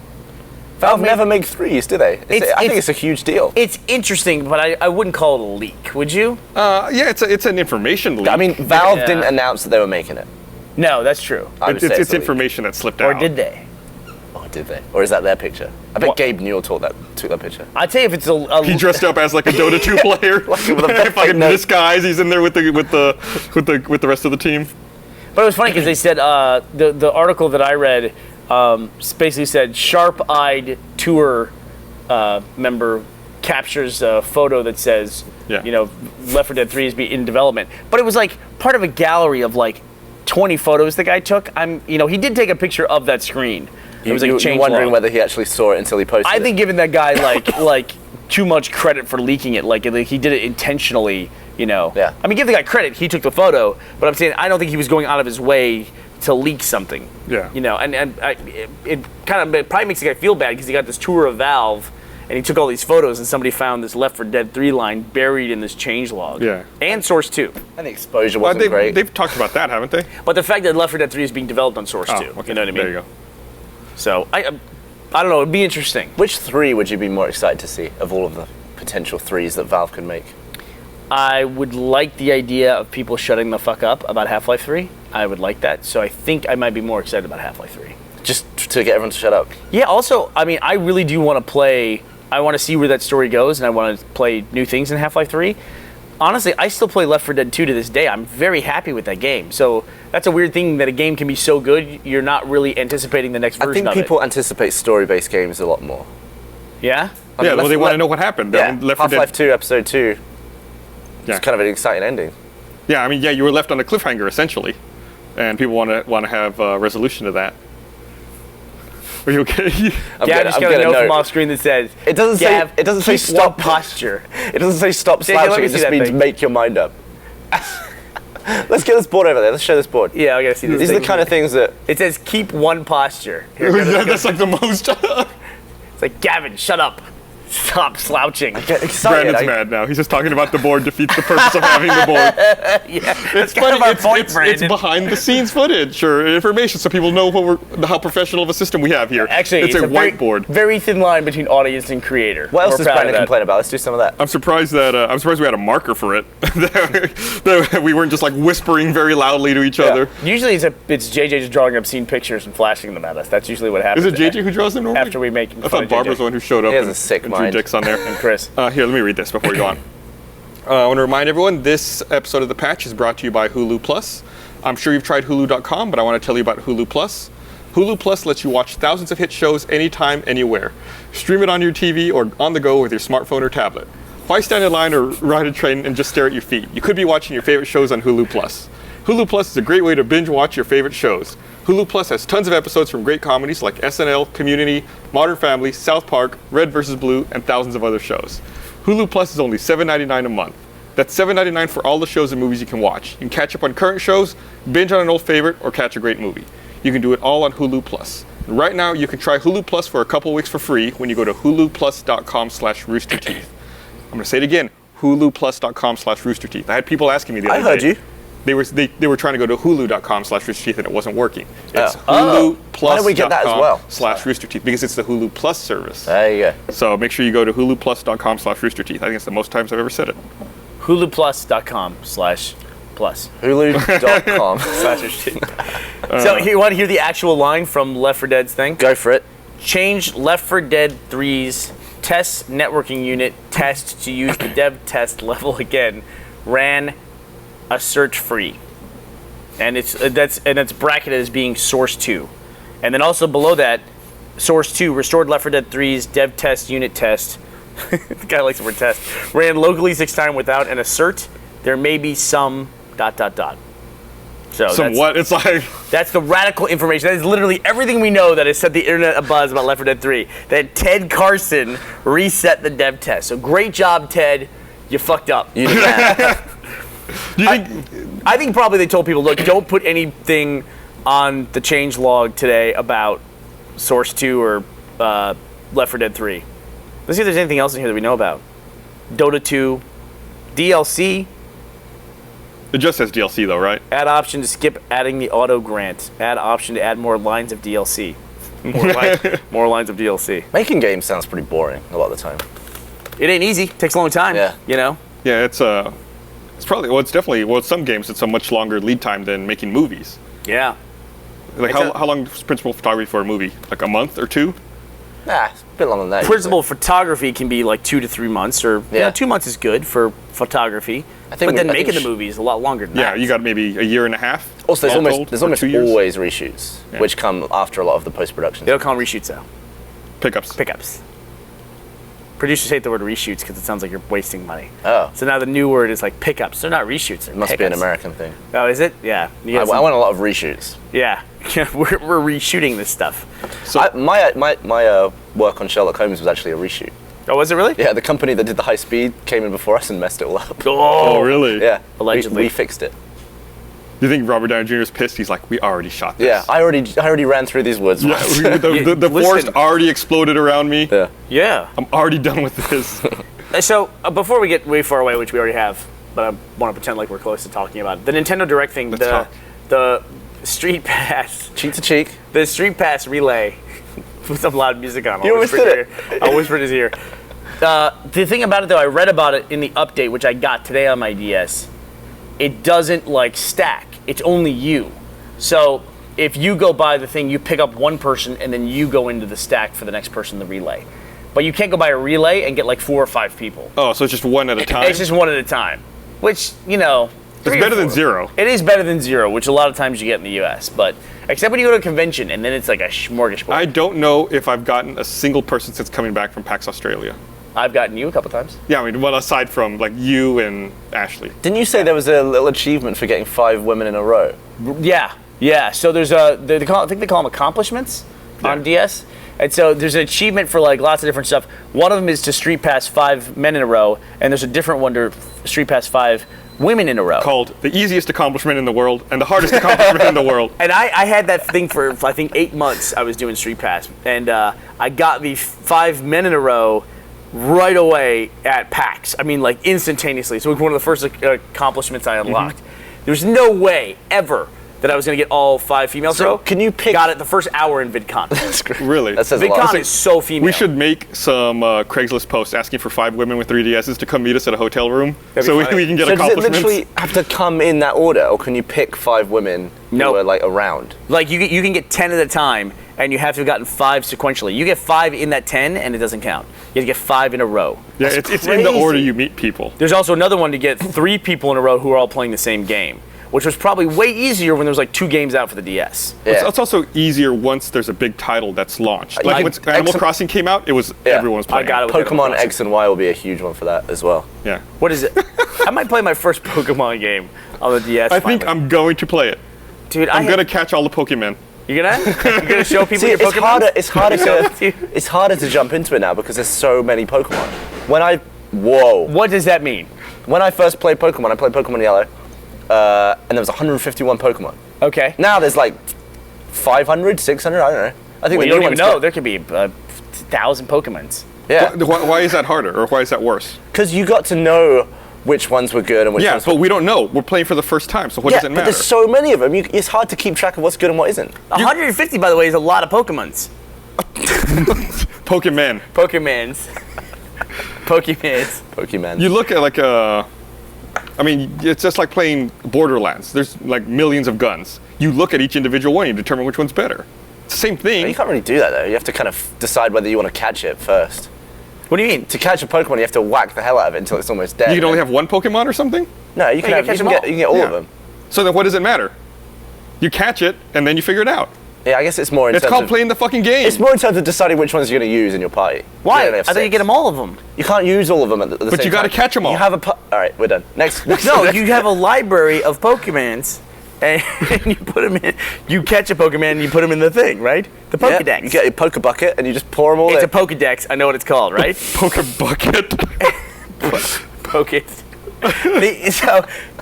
Valve never make threes, do they? I think it's a huge deal. It's interesting, but I wouldn't call it a leak, would you? Yeah, it's an information leak. I mean, Valve didn't announce that they were making it. No, that's true. It's information that slipped out. Or did they? Oh, did they? Or is that their picture? I bet Gabe Newell took that picture. I'd say if it's a he dressed up as like a Dota 2 player, like in disguise. He's in there with the rest of the team. But it was funny because they said the article that I read basically said sharp-eyed tour member captures a photo that says Left 4 Dead 3 is in development. But it was like part of a gallery of like 20 photos the guy took. He did take a picture of that screen. It was like you're wondering whether he actually saw it until he posted it. I think giving that guy like too much credit for leaking it, like he did it intentionally, Yeah. I mean, give the guy credit. He took the photo, but I'm saying I don't think he was going out of his way to leak something. Yeah. It probably makes the guy feel bad because he got this tour of Valve and he took all these photos and somebody found this Left 4 Dead 3 line buried in this changelog. Yeah. And Source 2. And the exposure wasn't great. They've talked about that, haven't they? But the fact that Left 4 Dead 3 is being developed on Source 2. Okay. You know what I mean? There you go. So, I don't know. It'd be interesting. Which 3 would you be more excited to see of all of the potential 3s that Valve could make? I would like the idea of people shutting the fuck up about Half-Life 3. I would like that. So I think I might be more excited about Half-Life 3. Just to get everyone to shut up? Yeah, also, I mean, I really do want to play... I want to see where that story goes, and I want to play new things in Half-Life 3. Honestly, I still play Left 4 Dead 2 to this day. I'm very happy with that game. So that's a weird thing that a game can be so good, you're not really anticipating the next version of it. I think people anticipate story-based games a lot more. Yeah? Well, they want to know what happened. Yeah, Half-Life 2, Episode 2. It's kind of an exciting ending. Yeah, I mean, you were left on a cliffhanger, essentially. And people want to have a resolution to that. Are you okay? Yeah, I just got a note from off screen that says, it doesn't say stop posture. It doesn't say stop slouching, it just means make your mind up. Let's get this board over there. Let's show this board. Yeah, I gotta see this. These are the kind of things that... It says keep one posture. That's like the most... It's like, Gavin, shut up. Stop slouching. I get excited. Brandon's mad now. He's just talking about the board defeats the purpose of having the board. Yeah, that's kind of our point, Brandon. It's behind the scenes footage or information so people know how professional of a system we have here. Actually, it's a whiteboard. Very thin line between audience and creator. What else does Brandon complain about? Let's do some of that. I'm surprised we had a marker for it. that we weren't just like whispering very loudly to each other. Usually it's JJ just drawing obscene pictures and flashing them at us. That's usually what happens. Is it JJ who draws them normally? After we make I thought Barbara's the one who showed up. He has a sick mind. Dicks on there. And Chris. Here, let me read this before we go on. I want to remind everyone, this episode of The Patch is brought to you by Hulu Plus. I'm sure you've tried Hulu.com, but I want to tell you about Hulu Plus. Hulu Plus lets you watch thousands of hit shows anytime, anywhere. Stream it on your TV or on the go with your smartphone or tablet. Why stand in line or ride a train and just stare at your feet? You could be watching your favorite shows on Hulu Plus. Hulu Plus is a great way to binge watch your favorite shows. Hulu Plus has tons of episodes from great comedies like SNL, Community, Modern Family, South Park, Red vs. Blue, and thousands of other shows. Hulu Plus is only $7.99 a month. That's $7.99 for all the shows and movies you can watch. You can catch up on current shows, binge on an old favorite, or catch a great movie. You can do it all on Hulu Plus. Right now, you can try Hulu Plus for a couple weeks for free when you go to huluplus.com/roosterteeth. I'm going to say it again, huluplus.com/roosterteeth. I had people asking me the other day. I heard you. They were trying to go to hulu.com/roosterteeth and it wasn't working. It's Why don't we get that as well? /roosterteeth because it's the Hulu Plus service. There you go. So make sure you go to huluplus.com/roosterteeth. I think it's the most times I've ever said it. huluplus.com/plus. Hulu.com/roosterteeth. So you want to hear the actual line from Left 4 Dead's thing? Go for it. Change Left 4 Dead 3's test networking unit test to use the dev test level again. Ran a search free, and it's bracketed as being source 2, and then also below that, source 2 restored Left 4 Dead 3's dev test unit test. The guy likes the word test. Ran locally 6 times without an assert. There may be some ... So It's like that's the radical information. That is literally everything we know that has set the internet abuzz about Left 4 Dead 3. That Ted Carson reset the dev test. So great job, Ted. You fucked up. You did that. I think probably they told people, look, don't put anything on the change log today about Source 2 or Left 4 Dead 3. Let's see if there's anything else in here that we know about. Dota 2, DLC. It just says DLC though, right? Add option to skip adding the auto grant. Add option to add more lines of DLC. More lines of DLC. Making games sounds pretty boring a lot of the time. It ain't easy. Takes a long time. Yeah. You know? Yeah, it's definitely some games it's a much longer lead time than making movies. Yeah. Like how long is principal photography for a movie? Like a month or 2? Nah, it's a bit longer than that. Principal photography can be like 2 to 3 months, or 2 months is good for photography. But then making the movie is a lot longer than that. Yeah, you got maybe a year and a half. Also, there's almost always reshoots, which come after a lot of the post-production. They don't call them reshoots though. Pickups. Producers hate the word reshoots because it sounds like you're wasting money. Oh. So now the new word is like pickups. They're not reshoots. They're It must pickups. be an American thing. Oh, is it? Yeah. I want a lot of reshoots. Yeah. we're reshooting this stuff. So my work on Sherlock Holmes was actually a reshoot. Oh, was it really? Yeah, the company that did the high speed came in before us and messed it all up. Oh, really? Yeah. Allegedly. We fixed it. Do you think Robert Downey Jr. is pissed? He's like, we already shot this. Yeah, I already ran through these woods. Yeah, the forest already exploded around me. Yeah. Yeah. I'm already done with this. So before we get way far away, which we already have, but I want to pretend like we're close to talking about it, the Nintendo Direct thing, the StreetPass. Cheek to cheek. The StreetPass relay. With some loud music on. You almost did it. I'll whisper in his ear. The thing about it, though, I read about it in the update, which I got today on my DS. It doesn't, stack. It's only you. So if you go by the thing, you pick up one person, and then you go into the stack for the next person, the relay. But you can't go by a relay and get, 4 or 5 people. Oh, so it's just one at a time? It's just one at a time. Which, It's better than 0. It is better than 0, which a lot of times you get in the U.S., but except when you go to a convention, and then it's like a smorgasbord. I don't know if I've gotten a single person since coming back from PAX Australia. I've gotten you a couple times. Yeah, aside from, you and Ashley. Didn't you say there was a little achievement for getting 5 women in a row? Yeah. So there's I think they call them accomplishments on DS. And so there's an achievement for lots of different stuff. One of them is to street pass 5 men in a row, and there's a different one to street pass 5 women in a row. Called the easiest accomplishment in the world and the hardest accomplishment in the world. And I had that thing for I think 8 months. I was doing street pass, and I got the 5 men in a row right away at PAX. I mean, instantaneously. So it was one of the first accomplishments I unlocked. There's no way ever that I was going to get all 5 females. So can you pick? Got it the first hour in VidCon. That's great. Really? That says a lot. VidCon is so female. We should make some Craigslist posts asking for 5 women with 3DSs to come meet us at a hotel room so we can get So does it accomplishments. literally have to come in that order, or can you pick 5 women who are around? You can get 10 at a time, and you have to have gotten 5 sequentially. You get 5 in that 10, and it doesn't count. You have to get 5 in a row. Yeah, it's in the order you meet people. There's also another one to get 3 people in a row who are all playing the same game. which was probably way easier when there was like 2 games out for the DS. Yeah. It's also easier once there's a big title that's launched. Like when Animal Crossing came out, it was everyone was playing. I got it. Pokemon X and Y will be a huge one for that as well. Yeah. What is it? I might play my first Pokemon game on the DS. I think I'm going to play it. Dude, I'm going to catch all the Pokemon. You're gonna show people your Pokemon? It's harder to jump into it now because there's so many Pokemon. What does that mean? When I first played Pokemon, I played Pokemon Yellow, and there was 151 Pokemon. Okay. Now there's like 500, 600, I don't know. I think you don't even know. There could be 1,000 Pokemons. Yeah. Why is that harder, or why is that worse? Because you got to know which ones were good and which ones but we don't know. We're playing for the first time, so what does it matter? But there's so many of them. It's hard to keep track of what's good and what isn't. 150, by the way, is a lot of Pokemons. Pokemon. Pokemon. You look at like I mean, it's just like playing Borderlands. There's like millions of guns. You look at each individual one and determine which one's better. It's the same thing. You can't really do that though. You have to kind of decide whether you want to catch it first. What do you mean? To catch a Pokemon, you have to whack the hell out of it until it's almost dead. You can only have one Pokemon or something? No, you can get all of them. So then what does it matter? You catch it, and then you figure it out. Yeah, I guess it's more in terms of... It's called playing the fucking game. It's more in terms of deciding which ones you're going to use in your party. Why? I thought you get them all of them. You can't use all of them at the same time. But you got to catch them all. You have a... All right, we're done. Next. No, you have a library of Pokemons, and you put them in... You catch a Pokemon, and you put them in the thing, right? The Pokedex. Yeah, you get a Poke Bucket, and you just pour them all in. It's a Pokedex. I know what it's called, right? Poke Bucket.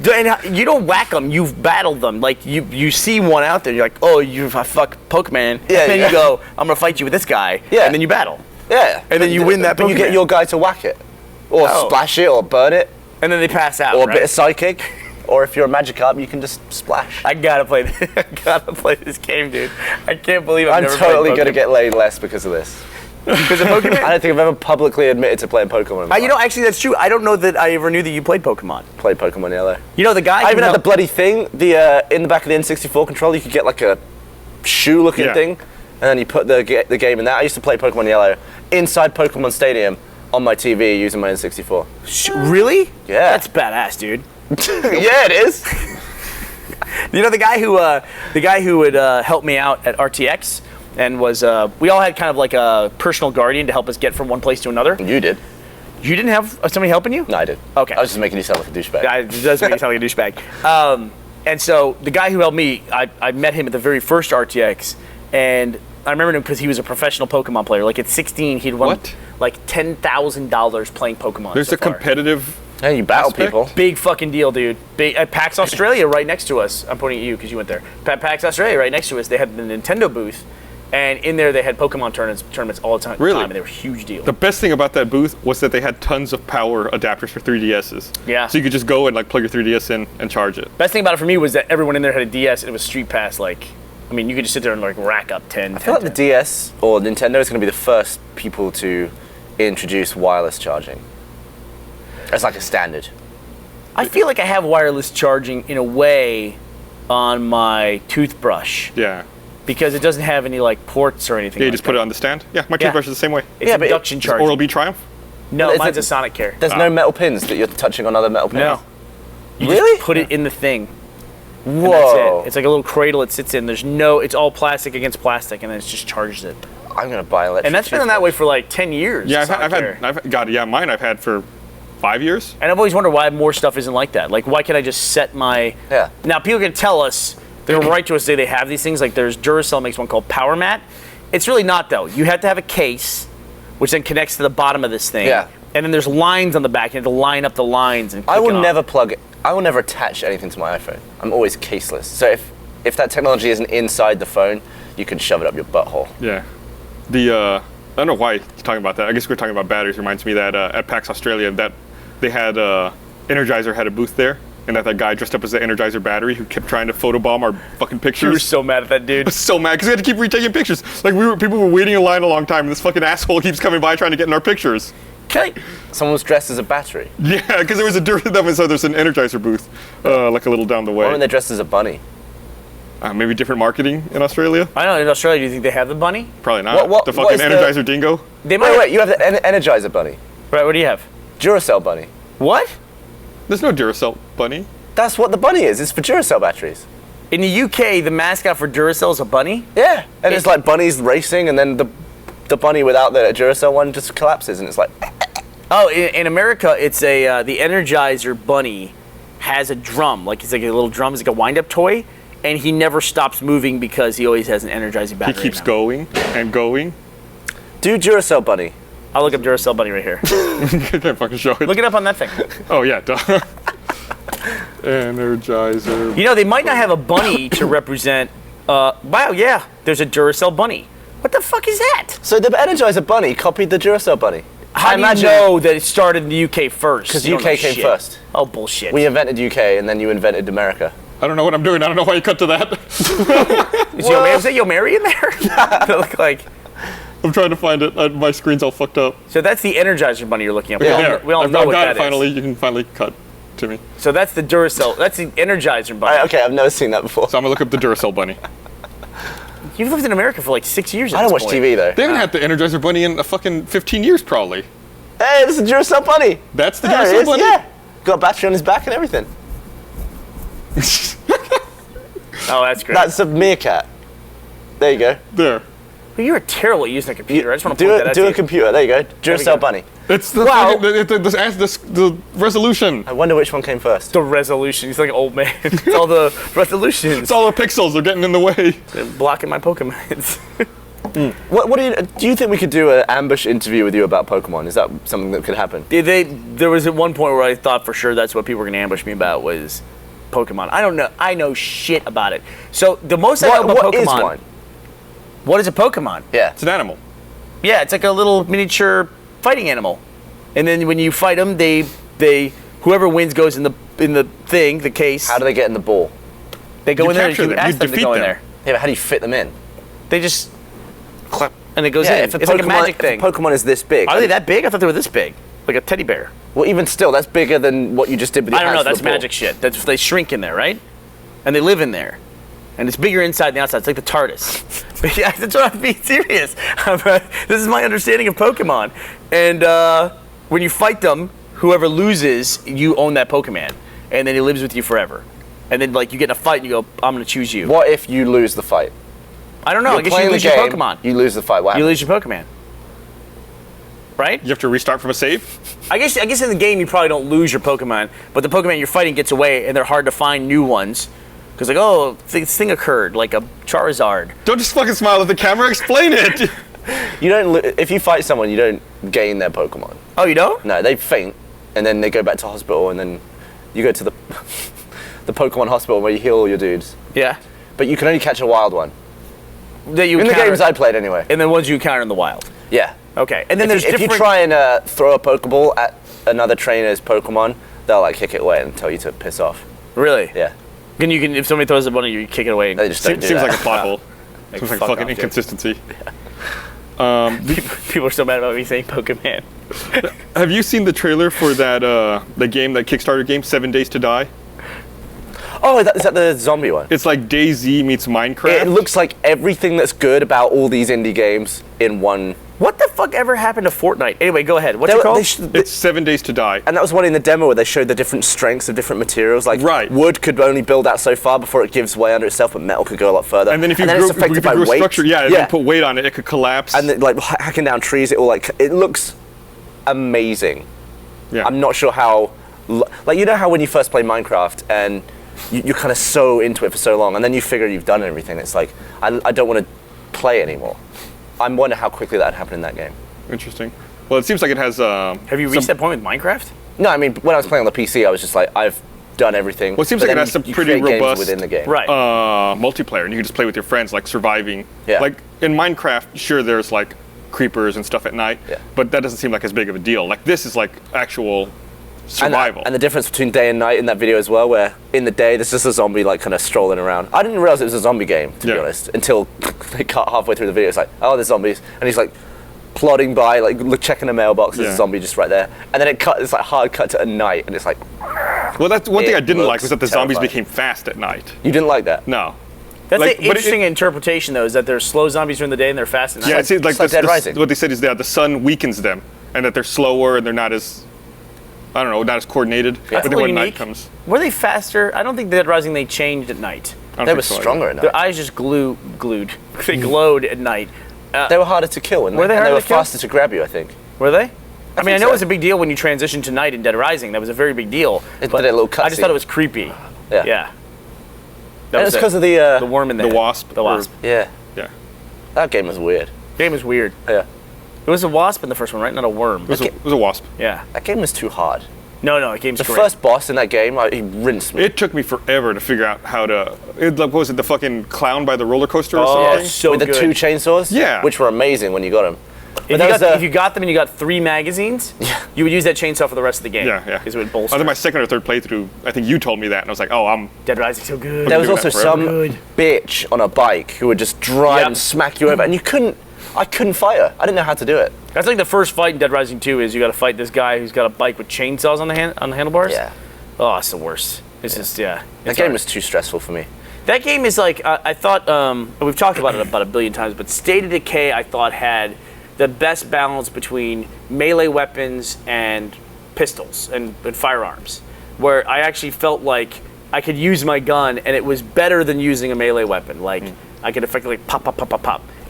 You don't whack them. You've battled them. Like you see one out there. You're like, oh, fuck Pokemon. Yeah. And then you go, I'm gonna fight you with this guy. Yeah. And then you battle. Yeah. And then you win that Pokemon. But you get your guy to whack it, or splash it, or burn it, and then they pass out. or a bit of Psychic. Or if you're a Magikarp, you can just splash. I gotta play this game, dude. I can't believe I'm never totally gonna get laid less because of this. Because of Pokemon? I don't think I've ever publicly admitted to playing Pokemon. Actually, that's true. I don't know that I ever knew that you played Pokemon. Played Pokemon Yellow. You know, the guy... I even had the bloody thing, in the back of the N64 controller, you could get like a shoe-looking thing, and then you put the game in that. I used to play Pokemon Yellow inside Pokemon Stadium on my TV using my N64. Really? Yeah. That's badass, dude. Yeah, it is. You know, the guy who would help me out at RTX and was we all had kind of like a personal guardian to help us get from one place to another. You did. You didn't have somebody helping you? No, I did. Okay. I was just making you sound like a douchebag. It does make you sound like a douchebag. And so the guy who helped me, I met him at the very first RTX, and I remember him because he was a professional Pokemon player. Like at 16, he'd won like $10,000 playing Pokemon. There's a competitive... Yeah, you battle people. Big fucking deal, dude. At PAX Australia, right next to us. I'm pointing at you because you went there. PAX Australia, right next to us. They had the Nintendo booth, and in there they had Pokemon tournaments all the time. Really? And they were a huge deal. The best thing about that booth was that they had tons of power adapters for 3DSs. Yeah. So you could just go and like plug your 3DS in and charge it. Best thing about it for me was that everyone in there had a DS, and it was StreetPass. Like, I mean, you could just sit there and like rack up 10. I feel like the DS or Nintendo is going to be the first people to introduce wireless charging. It's like a standard. I feel like I have wireless charging in a way on my toothbrush. Yeah. Because it doesn't have any like ports or anything. Yeah, you just put it on the stand? Yeah, my toothbrush is the same way. It's induction charging. Oral-B Triumph? No, mine's a Sonic Care. There's no metal pins that you're touching on other metal pins? No. You really? just put it in the thing. Whoa. That's it. It's like a little cradle it sits in. There's no, it's all plastic against plastic, and then it just charges it. I'm going to buy electric. And that's been that way for like 10 years. Yeah, mine I've had for 5 years. And I've always wondered why more stuff isn't like that. Like, why can't I just set my... Yeah. Now, people can tell us, they're right to us, say they have these things. Like, there's Duracell makes one called Power Mat. It's really not, though. You have to have a case, which then connects to the bottom of this thing. Yeah. And then there's lines on the back. You have to line up the lines and click I will never attach anything to my iPhone. I'm always caseless. So if that technology isn't inside the phone, you can shove it up your butthole. Yeah. I don't know why you're talking about that. I guess we're talking about batteries. Reminds me that at PAX Australia that they had Energizer had a booth there, and that guy dressed up as the Energizer battery who kept trying to photobomb our fucking pictures. You were so mad at that dude. I was so mad because we had to keep retaking pictures. Like people were waiting in line a long time, and this fucking asshole keeps coming by trying to get in our pictures. Okay. Someone was dressed as a battery. Yeah, because there was there's an Energizer booth, like a little down the way. Why weren't they dressed as a bunny? Maybe different marketing in Australia. I don't know. In Australia, do you think they have the bunny? Probably not. The fucking Energizer dingo. Wait, you have the Energizer bunny. Right, what do you have? Duracell bunny. What? There's no Duracell bunny. That's what the bunny is. It's for Duracell batteries. In the UK, the mascot for Duracell is a bunny? Yeah. And it's like bunnies racing, and then the bunny without the Duracell one just collapses, and it's like... Oh, in America, it's the Energizer bunny has a drum. Like, it's like a little drum. It's like a wind-up toy. And he never stops moving because he always has an energizing battery. He keeps going and going. Do Duracell bunny. I'll look up Duracell bunny right here. I can't fucking show it. Look it up on that thing. Oh, yeah, duh. Energizer. You know, they might not have a bunny to represent... wow, yeah, there's a Duracell bunny. What the fuck is that? So the Energizer bunny copied the Duracell bunny. How do you know that it started in the UK first? Because UK came first. Oh, bullshit. We invented UK, and then you invented America. I don't know what I'm doing. I don't know why you cut to that. Is that Yo Mary in there? They look like... I'm trying to find it. My screen's all fucked up. So that's the Energizer bunny you're looking at. Yeah, we all know I've what got that it finally. is. You can finally cut to me. So that's the Duracell. That's the Energizer bunny. Okay, I've never seen that before. So I'm gonna look up the Duracell bunny. You've lived in America for like 6 years. I don't watch TV though. They haven't had the Energizer bunny in a fucking 15 years probably. Hey, this is a Duracell bunny. That's the There it Duracell is, bunny? yeah. Got a battery on his back and everything. Oh, that's great. That's a meerkat. There you go. There. Well, you're terrible at using a computer. I just want to point that out Do to a you. computer. There you go. Duracell bunny. It's the, Wow. the resolution. I wonder which one came first. The resolution. He's like an old man. It's all the resolutions. It's all the pixels. They're getting in the way. They're blocking my Pokemons. What do you think we could do an ambush interview with you about Pokemon? Is that something that could happen? There was at one point where I thought for sure that's what people were going to ambush me about was Pokemon. I don't know. I know shit about it. So the most I know about What Pokemon. is one? What is a Pokemon? Yeah. It's an animal. Yeah, it's like a little miniature fighting animal. And then when you fight them, they whoever wins goes in the thing, the case. How do they get in the ball? They go You in there. capture You them. ask You them to defeat go in them. there. Yeah, but how do you fit them in? They just clap and it goes Yeah, in. if It's like a magic thing. If a Pokemon is this big. Are they that big? I thought they were this big, like a teddy bear. Well, even still, that's bigger than what you just did with your I don't hands know. for That's the ball. magic shit. They shrink in there, right? And they live in there. And it's bigger inside than outside. It's like the TARDIS. But yeah, that's what I'm being serious. This is my understanding of Pokemon. And when you fight them, whoever loses, you own that Pokemon. And then he lives with you forever. And then like you get in a fight and you go, I'm going to choose you. What if you lose the fight? I don't know. You're I guess playing you the lose your game, Pokemon. You lose the fight. What You happens? lose your Pokemon. Right? You have to restart from a save? I guess in the game you probably don't lose your Pokemon, but the Pokemon you're fighting gets away and they're hard to find new ones. Because like, oh, this thing occurred, like a Charizard. Don't just fucking smile at the camera. Explain it. You don't. If you fight someone, you don't gain their Pokemon. Oh, you don't? No, they faint, and then they go back to hospital, and then you go to the the Pokemon hospital where you heal all your dudes. Yeah. But you can only catch a wild one. That you In the encounter- games I played, anyway. And then ones you encounter in the wild. Yeah. Okay. And then If there's you try and throw a Pokeball at another trainer's Pokemon, they'll like kick it away and tell you to piss off. Really? Yeah. If somebody throws a bunny, you kick it away. They just don't do Seems that. like a plot hole. Like, Seems like fuck fucking off, dude. inconsistency. People are so mad about me saying Pokemon. Have you seen the trailer for that the game, that Kickstarter game, 7 Days to Die? Oh, is that the zombie one? It's like DayZ meets Minecraft. It looks like everything that's good about all these indie games in one. What the fuck ever happened to Fortnite? Anyway, go ahead. What's They it were- called? they sh- It's 7 Days to Die. And that was one in the demo where they showed the different strengths of different materials. Like Right. wood could only build out so far before it gives way under itself, but metal could go a lot further. And then if you it's grew, affected if you by grew a weight. structure, and then put weight on it, it could collapse. And then, like hacking down trees, it all like it looks amazing. yeah. I'm not sure how, like you know how when you first play Minecraft and you're kind of so into it for so long, and then you figure you've done everything. It's like I don't want to play anymore. I'm wondering how quickly that happened in that game. Interesting. Well, it seems like it has. Have you reached that point with Minecraft? No, I mean when I was playing on the PC, I was just like I've done everything. Well, it seems But like it then has some you pretty create games robust within the game. Right. Multiplayer, and you can just play with your friends, like surviving. Yeah. Like in Minecraft, sure, there's like creepers and stuff at night, Yeah. but that doesn't seem like as big of a deal. Like this is like actual survival. And the difference between day and night in that video as well, where in the day there's just a zombie like kind of strolling around. I didn't realize it was a zombie game, to be Yeah. honest, until they cut halfway through the video. It's like, oh, there's zombies, and he's like plodding by, like checking a mailbox. There's Yeah. a zombie just right there, and then it's like hard cut to a night, and it's like, well, that's one thing It I didn't like looks was that the zombies terrifying. became fast at night. you didn't like that. No. That's Like, an but interesting interpretation, though, is that they're slow zombies during the day and they're fast at night. Yeah, it seems like it's like Dead Rising. what they said is that the sun weakens them, and that they're slower and they're not as I don't know, not as coordinated. That's But a then when little night unique. comes, Were they faster? I don't think Dead Rising they changed at night. I don't They think were so either. stronger at night. Their eyes just glued. They glowed at night. They were harder to kill, weren't they? Were they And harder they were to kill? faster to grab you, I think. Were they? I mean, I think know so. it was a big deal when you transitioned to night in Dead Rising. That was a very big deal. It but did a little I just cutscene. thought it was creepy. Yeah. Yeah. And That it's because of the worm in the The head. wasp. The wasp. yeah. Yeah. That game was weird. Game was weird. Yeah. It was a wasp in the first one, right? Not a worm. It was a wasp. Yeah. That game was too hard. No, the game's The great. first boss in that game, he rinsed me. It took me forever to figure out how to. What was it? The fucking clown by the roller coaster or Oh, something? so with the good. 2 chainsaws, Yeah. which were amazing when you got them. If you got them and you got 3 magazines, you would use that chainsaw for the rest of the game. Yeah. Because it would bolster. Either my second or third playthrough, I think you told me that, and I was like, oh, I'm. Dead Rising so good. There was doing that also forever. some Good. bitch on a bike who would just drive Yep. and smack you over, and I couldn't fight her. I didn't know how to do it. That's like the first fight in Dead Rising 2 is you got to fight this guy who's got a bike with chainsaws on the handlebars. Yeah. Oh, it's the worst. It's just That it's game hard. was too stressful for me. That game is like I thought. We've talked about it about a billion times, but State of Decay I thought had the best balance between melee weapons and pistols and firearms, where I actually felt like I could use my gun and it was better than using a melee weapon. Like I could effectively pop.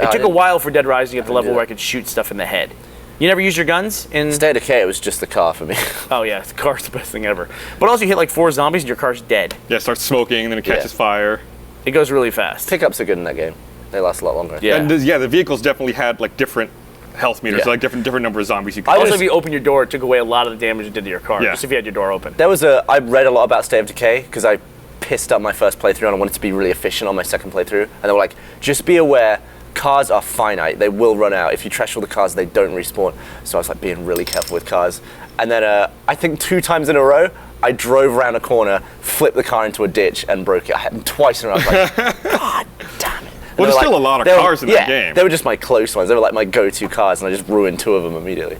It took a while for Dead Rising at the level do where I that. could shoot stuff in the head. You never use your guns in? State of Decay, it was just the car for me. Oh yeah, the car's the best thing ever. But also you hit like 4 zombies and your car's dead. Yeah, it starts smoking, and then it catches fire. It goes really fast. Pickups are good in that game. They last a lot longer. Yeah. And the vehicles definitely had like different health meters, Yeah. like different number of zombies you could. Also, if you open your door, it took away a lot of the damage it did to your car. Yeah. Just if you had your door open. I read a lot about State of Decay because I pissed up my first playthrough and I wanted to be really efficient on my second playthrough. And they were like, just be aware, cars are finite. They will run out. If you trash all the cars, they don't respawn. So I was like being really careful with cars. And then I think 2 times in a row, I drove around a corner, flipped the car into a ditch and broke it. I had them twice in a row. I was like, God damn it. And Well, they there's were still a lot of they were- cars in that game. They were just my close ones. They were like my go-to cars and I just ruined 2 of them immediately.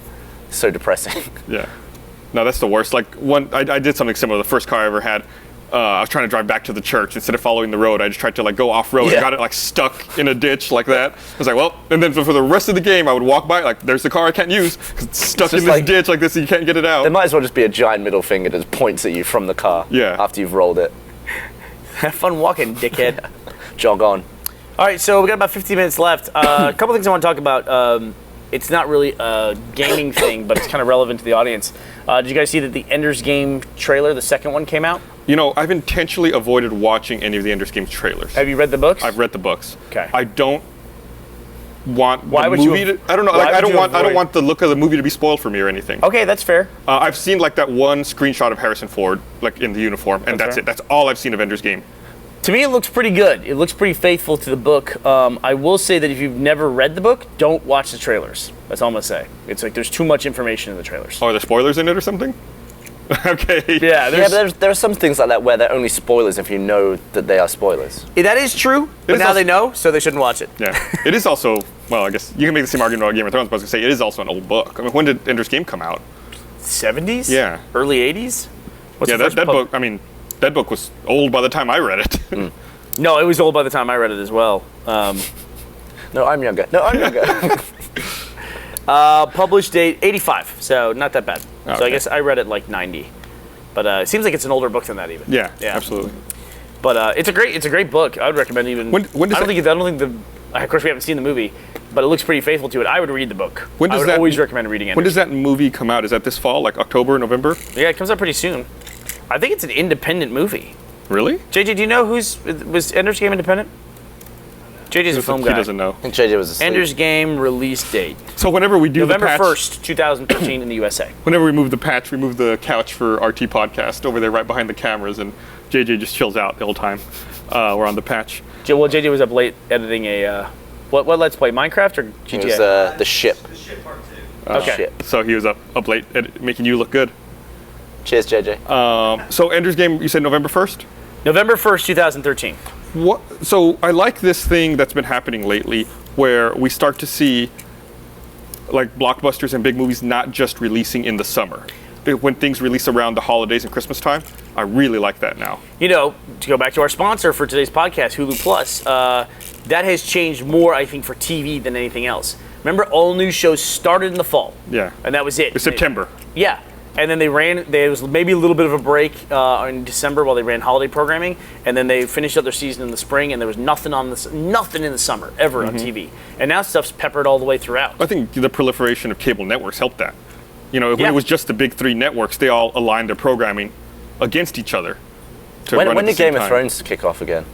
So depressing. Yeah. No, that's the worst. Like I did something similar. The first car I ever had, I was trying to drive back to the church. Instead of following the road, I just tried to like go off road Yeah. and got it like stuck in a ditch like that. I was like, well, and then for the rest of the game, I would walk by like, there's the car I can't use because it's stuck in just this like- ditch like this. And you can't get it out. There might as well just be a giant middle finger that just points at you from the car Yeah. after you've rolled it. Have fun walking, dickhead. Jog on. All right, so we got about 15 minutes left. A couple things I want to talk about. It's not really a gaming thing, but it's kind of relevant to the audience. Did you guys see that the Ender's Game trailer, the second one, came out? You know, I've intentionally avoided watching any of the Ender's Game trailers. Have you read the books? I've read the books. Okay. I don't want Why the would you movie av- to, I don't know. why Like, I would don't you want. I don't avoid- want the look of the movie to be spoiled for me or anything. Okay, that's fair. I've seen like that one screenshot of Harrison Ford, like in the uniform, and that's fair. it. That's all I've seen of Ender's Game. To me, it looks pretty good. It looks pretty faithful to the book. I will say that if you've never read the book, don't watch the trailers. That's all I'm going to say. It's like there's too much information in the trailers. Oh, are there spoilers in it or something? Okay. Yeah, Yeah, but there are some things like that where they're only spoilers if you know that they are spoilers. that is true, but is now also- they know, so they shouldn't watch it. Yeah. It is also, well, I guess you can make the same argument about Game of Thrones, but I was going to say it is also an old book. I mean, when did Ender's Game come out? 70s? Yeah. Early 80s? What's Yeah, the first that book, I mean, that book was old by the time I read it. No, it was old by the time I read it as well. No, I'm younger. No, I'm younger. Published date 85, so not that bad. So I Okay. guess I read it like 90. But it seems like it's an older book than that even. Yeah, Yeah. absolutely. But it's a great book. I would recommend even. When does I don't that- think the. Of course, we haven't seen the movie, but it looks pretty faithful to it. I would read the book. When I does would that- always recommend reading it. When does that movie come out? Is that this fall, like October, November? Yeah, it comes out pretty soon. I think it's an independent movie. Really? JJ, do you know was Ender's Game independent? JJ's a film He guy. doesn't know. I think JJ was asleep. Ender's Game release date So whenever we do November the patch, 1st, 2013 in the USA. whenever we move the patch, we move the couch for RT podcast over there right behind the cameras, and JJ just chills out the whole time. We're on the patch. Well, JJ was up late editing a what Let's Play, Minecraft or GTA? It was the ship. Okay. Ship. So he was up late making you look good. Cheers, JJ. So Ender's Game, you said November 1st? November 1st, 2013. What? So I like this thing that's been happening lately, where we start to see like blockbusters and big movies not just releasing in the summer. When things release around the holidays and Christmas time, I really like that now. You know, to go back to our sponsor for today's podcast, Hulu Plus, that has changed more, I think, for TV than anything else. Remember, all new shows started in the fall. Yeah. And that was it. It's September. Yeah. And then there was maybe a little bit of a break in December while they ran holiday programming, and then they finished up their season in the spring, and there was nothing in the summer ever on TV. And now stuff's peppered all the way throughout. I think the proliferation of cable networks helped that. You know, when it was just the big three networks, they all aligned their programming against each other. When did Game of Thrones kick off again?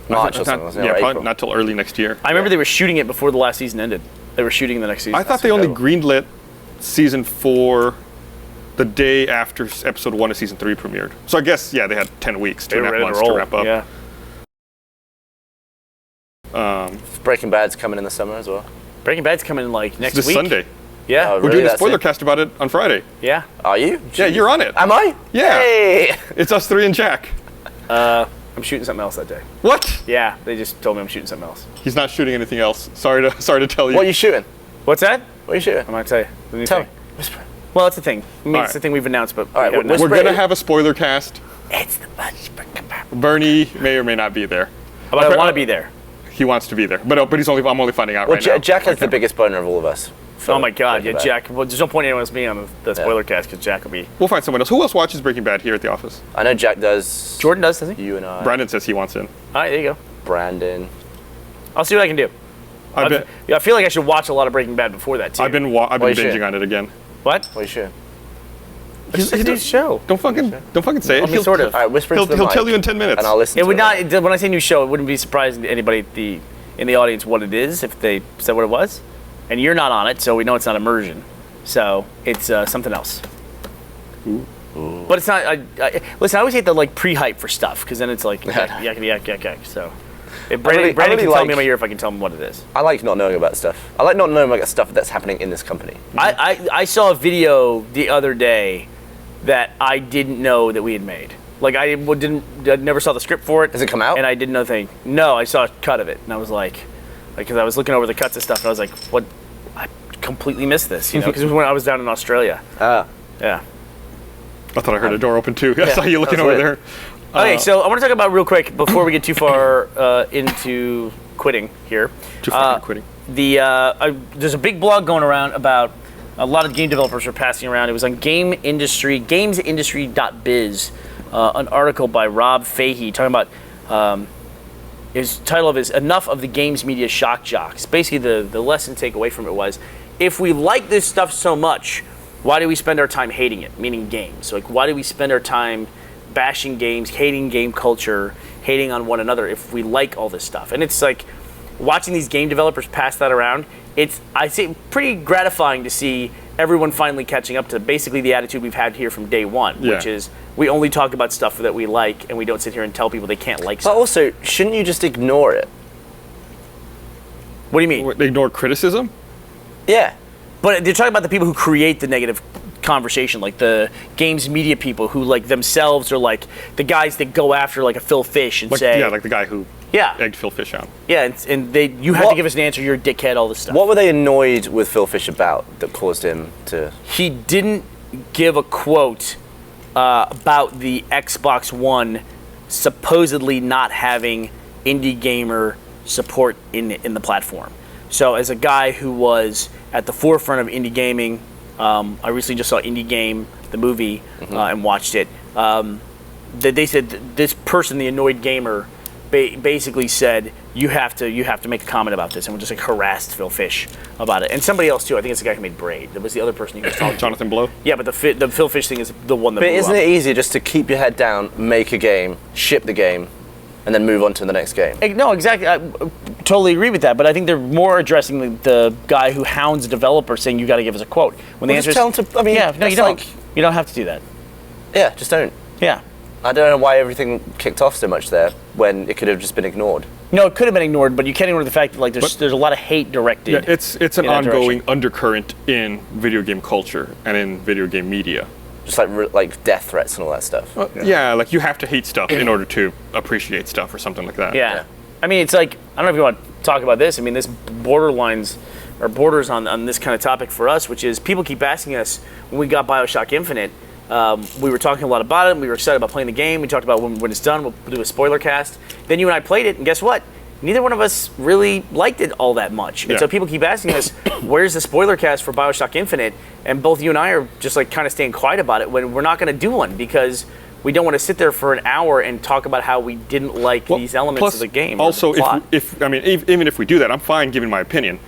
March or something, wasn't it? Yeah, Or probably April? not till early next year. I remember they were shooting it before the last season ended. They were shooting the next season. I thought they only greenlit season 4 the day after episode 1 of season 3 premiered. So I guess, they had 10 weeks, 2.5 months to wrap up. Yeah. Breaking Bad's coming in the summer as well. Breaking Bad's coming in like next This week. Sunday. Yeah. Oh, We're really? doing a That's spoiler it? cast about it on Friday. Yeah. Are you? Yeah, you're on it. Am I? Yeah. Hey! It's us 3 and Jack. I'm shooting something else that day. What? Yeah, they just told me I'm shooting something else. He's not shooting anything else. Sorry to tell you. What are you shooting? What's that? What are you shooting? I'm gonna tell you. The new Tell thing. me. Whisper. Well, it's a thing. I mean, All it's right. a thing we've announced, but All right, we haven't whisper We're announced going to it. have a spoiler cast. It's the bunch. Bernie may or may not be there. But I want to be there. He wants to be there. But I'm only finding out Well, right now. Jack has on the camera. biggest boner of all of us. Oh my God, yeah, Breaking Bad. Jack. Well, there's no point anyone else being on the spoiler cast because Jack will be. We'll find someone else. Who else watches Breaking Bad here at the office? I know Jack does. Jordan does, doesn't he? You and I. Brandon says he wants in. All right, there you go. Brandon. I'll see what I can do. I I feel like I should watch a lot of Breaking Bad before that too. I've been Well, you binging should. on it again. What? What are you shooting? It's a new show. Don't fucking say it. I mean, sort of. All right, whisper He'll into the mic, tell you in 10 minutes. and I'll listen It to would it. not. When I say new show, it wouldn't be surprising to anybody in the audience what it is if they said what it was, and you're not on it, so we know it's not immersion. So it's something else. Ooh. But it's not. Listen, I always hate the pre-hype for stuff because then it's like yak. So if Brandon really can tell like- me in my ear if I can tell him what it is. I like not knowing about stuff. I like not knowing about stuff that's happening in this company. I saw a video the other day that I didn't know that we had made. Like I never saw the script for it. Has it come out? And I didn't know the thing. No, I saw a cut of it, and I was like, because I was looking over the cuts and stuff, and I was like, what? I completely missed this, because it was when I was down in Australia. Ah. Yeah. I thought I heard a door open too. I saw you looking that's over weird. there. Okay, so I want to talk about real quick before we get too far into quitting here. Too far into quitting. There's a big blog going around about a lot of game developers are passing around. It was on gamesindustry.biz, an article by Rob Fahey talking about his title of it is Enough of the Games Media Shock Jocks. Basically, the lesson takeaway from it was, if we like this stuff so much, why do we spend our time hating it, meaning games? So, why do we spend our time bashing games, hating game culture, hating on one another if we like all this stuff? And it's like, watching these game developers pass that around, I say pretty gratifying to see everyone finally catching up to basically the attitude we've had here from day one, which is we only talk about stuff that we like and we don't sit here and tell people they can't like But stuff. also, shouldn't you just ignore it? What do you mean? They ignore criticism? Yeah. But they're talking about the people who create the negative conversation, like the games media people who like themselves are like the guys that go after like a Phil Fish and say, like the guy who egged Phil Fish out. Yeah, and you have to give us an answer, you're a dickhead, all this stuff. What were they annoyed with Phil Fish about that caused him to... He didn't give a quote about the Xbox One supposedly not having indie gamer support in the platform. So as a guy who was at the forefront of indie gaming, I recently just saw Indie Game, the movie, and watched it. They said this person, the annoyed gamer, basically said you have to make a comment about this, and just like harassed Phil Fish about it, and somebody else too. I think it's the guy who made Braid. That was the other person he was talking to. Jonathan Blow? Yeah, but the Phil Fish thing is the one that. But blew isn't up. it easier just to keep your head down, make a game, ship the game, and then move on to the next game? No, exactly. I totally agree with that, but I think they're more addressing the guy who hounds a developer saying you got to give us a quote. When the Well, answer just is, tell him to- I mean, yeah, no, you that's don't. like- You don't have to do that. Yeah, just don't. Yeah. I don't know why everything kicked off so much there when it could have just been ignored. No, it could have been ignored, but you can't ignore the fact that like there's a lot of hate directed. Yeah, it's an in that ongoing direction. undercurrent in video game culture and in video game media. Just like death threats and all that stuff. Yeah, like you have to hate stuff in order to appreciate stuff or something like that. Yeah. Yeah. I mean, it's like, I don't know if you want to talk about this. I mean, this borders on this kind of topic for us, which is people keep asking us when we got BioShock Infinite. We were talking a lot about it. We were excited about playing the game. We talked about when it's done, we'll do a spoiler cast. Then you and I played it, and guess what? neither one of us really liked it all that much. And so people keep asking us, where's the spoiler cast for BioShock Infinite? And both you and I are just like kind of staying quiet about it when we're not going to do one because we don't want to sit there for an hour and talk about how we didn't like these elements of the game. Also, even if we do that, I'm fine giving my opinion.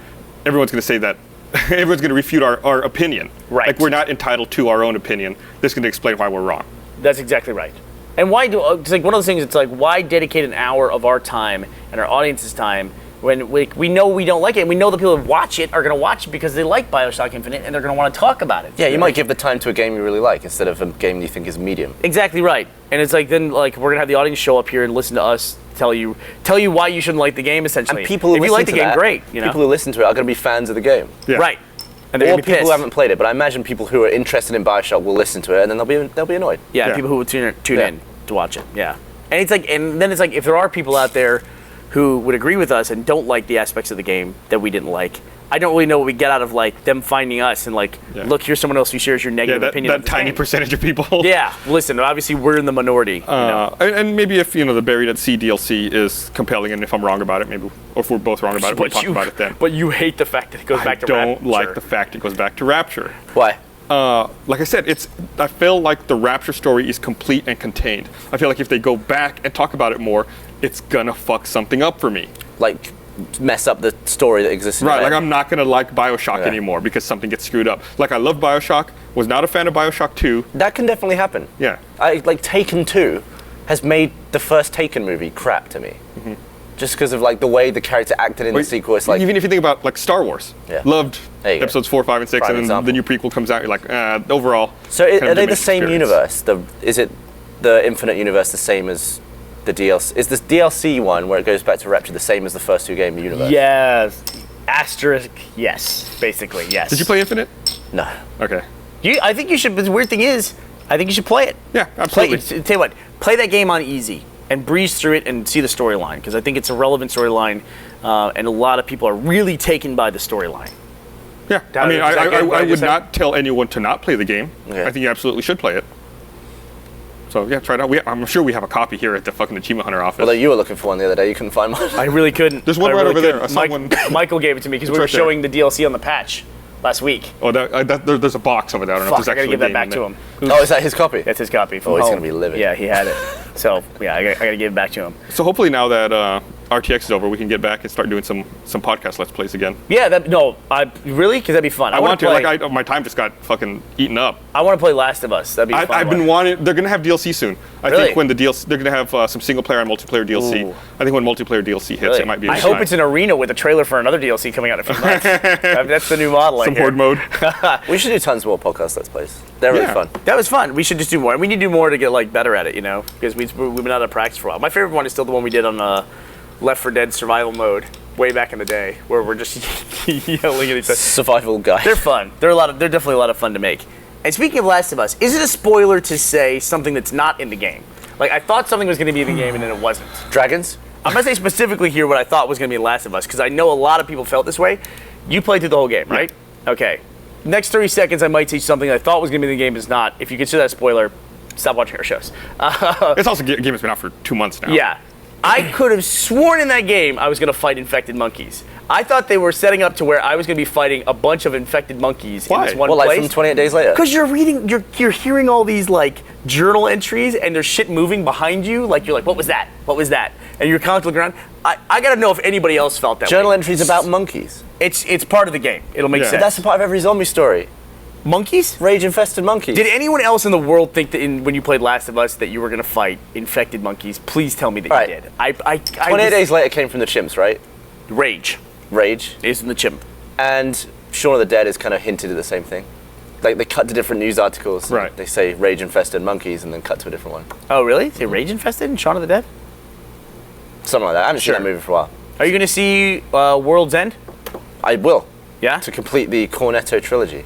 Everyone's going to say that. Everyone's going to refute our opinion. Right. Like, we're not entitled to our own opinion. This is going to explain why we're wrong. That's exactly right. And why it's like one of those things, it's like, why dedicate an hour of our time and our audience's time when we know we don't like it, and we know the people who watch it are going to watch it because they like BioShock Infinite and they're going to want to talk about it. Yeah, you might give the time to a game you really like instead of a game you think is medium. Exactly right. And it's like, then like we're going to have the audience show up here and listen to us tell you why you shouldn't like the game, essentially. And people who if you like the game, great. You know? People who listen to it are going to be fans of the game. Yeah. Right. And Or they're people pissed. who haven't played it, but I imagine people who are interested in BioShock will listen to it and then they'll be annoyed. Yeah, people who would tune in to watch it. Yeah. And it's like, and then it's like, if there are people out there who would agree with us and don't like the aspects of the game that we didn't like, I don't really know what we get out of like them finding us and like, look, here's someone else who shares your negative opinion. That tiny percentage of people. Yeah, listen, obviously we're in the minority. You know? And maybe if the Buried at Sea DLC is compelling, and if I'm wrong about it, maybe, or if we're both wrong about it, we'll talk about it then. But you hate the fact that it goes back to Rapture. I don't like the fact it goes back to Rapture. Why? Like I said, I feel like the Rapture story is complete and contained. I feel like if they go back and talk about it more, it's gonna fuck something up for me. Like, mess up the story that exists in Right, like I'm not gonna like BioShock anymore because something gets screwed up. Like, I love BioShock, was not a fan of BioShock 2. That can definitely happen. Yeah. Like Taken 2 has made the first Taken movie crap to me. Mm-hmm. Just because of like the way the character acted in the sequel. It's like, even if you think about like Star Wars, loved episodes 4, 5, and 6, and then the new prequel comes out, you're like, overall. So are they the same universe? Is it the Infinite Universe the same as the DLC? Is this DLC one where it goes back to Rapture the same as the first two game universe? Yes. Asterisk, yes. Basically, yes. Did you play Infinite? No. Okay. I think you should, but the weird thing is, I think you should play it. Yeah, absolutely. Tell you what, play that game on easy and breeze through it and see the storyline, because I think it's a relevant storyline, and a lot of people are really taken by the storyline. Yeah, I mean, I would not tell anyone to not play the game. Okay. I think you absolutely should play it. So yeah, try it out. I'm sure we have a copy here at the fucking Achievement Hunter office. Although you were looking for one the other day, you couldn't find one. I really couldn't. There's one right over there. Michael gave it to me because we were showing the DLC on the patch last week. Oh, there's a box over there. I don't know if there's I gotta give that back to him. Oh, is that his copy? That's his copy. Oh, he's gonna be livid. Yeah, he had it. So yeah, I gotta give it back to him. So hopefully now that RTX is over, we can get back and start doing some podcast Let's Plays again. Yeah, really? Because that'd be fun. I want to. Like, my time just got fucking eaten up. I want to play Last of Us. That'd be fun. I've been wanting. They're gonna have DLC soon. I think when the DLC, they're gonna have some single player and multiplayer DLC. Ooh. I think when multiplayer DLC hits, it might be. I hope it's an arena with a trailer for another DLC coming out in a few months. That's the new model. Some horde mode. We should do tons more podcast Let's Plays. They're really fun. That was fun. We should just do more. And we need to do more to get like better at it, because we've been out of practice for a while. My favorite one is still the one we did on Left 4 Dead survival mode way back in the day, where we're just yelling at each other. Survival guy. They're fun. They're definitely a lot of fun to make. And speaking of Last of Us, is it a spoiler to say something that's not in the game? Like, I thought something was going to be in the game and then it wasn't. Dragons? I'm going to say specifically here what I thought was going to be in Last of Us, because I know a lot of people felt this way. You played through the whole game, right? Okay. Next 30 seconds, I might say something I thought was going to be in the game is not. If you consider that a spoiler, stop watching our shows. It's also a game that's been out for 2 months now. Yeah. I could have sworn in that game I was going to fight infected monkeys. I thought they were setting up to where I was going to be fighting a bunch of infected monkeys in this one place. Like from 28 Days Later? Because you're hearing all these like journal entries and there's shit moving behind you. Like you're like, what was that? What was that? And you're constantly looking around. I got to know if anybody else felt that journal way. entries about monkeys. It's part of the game. It'll make sense. That's a part of every zombie story. Monkeys? Rage-infested monkeys. Did anyone else in the world think that when you played Last of Us that you were going to fight infected monkeys? Please tell me that you did. 28 Days Later came from the chimps, right? Rage is in the chimp. And Shaun of the Dead is kind of hinted at the same thing. Like they cut to different news articles. Right. They say rage-infested monkeys and then cut to a different one. Oh, really? Say rage-infested in Shaun of the Dead? Something like that. I haven't seen that movie for a while. Are you going to see World's End? I will. Yeah? To complete the Cornetto trilogy.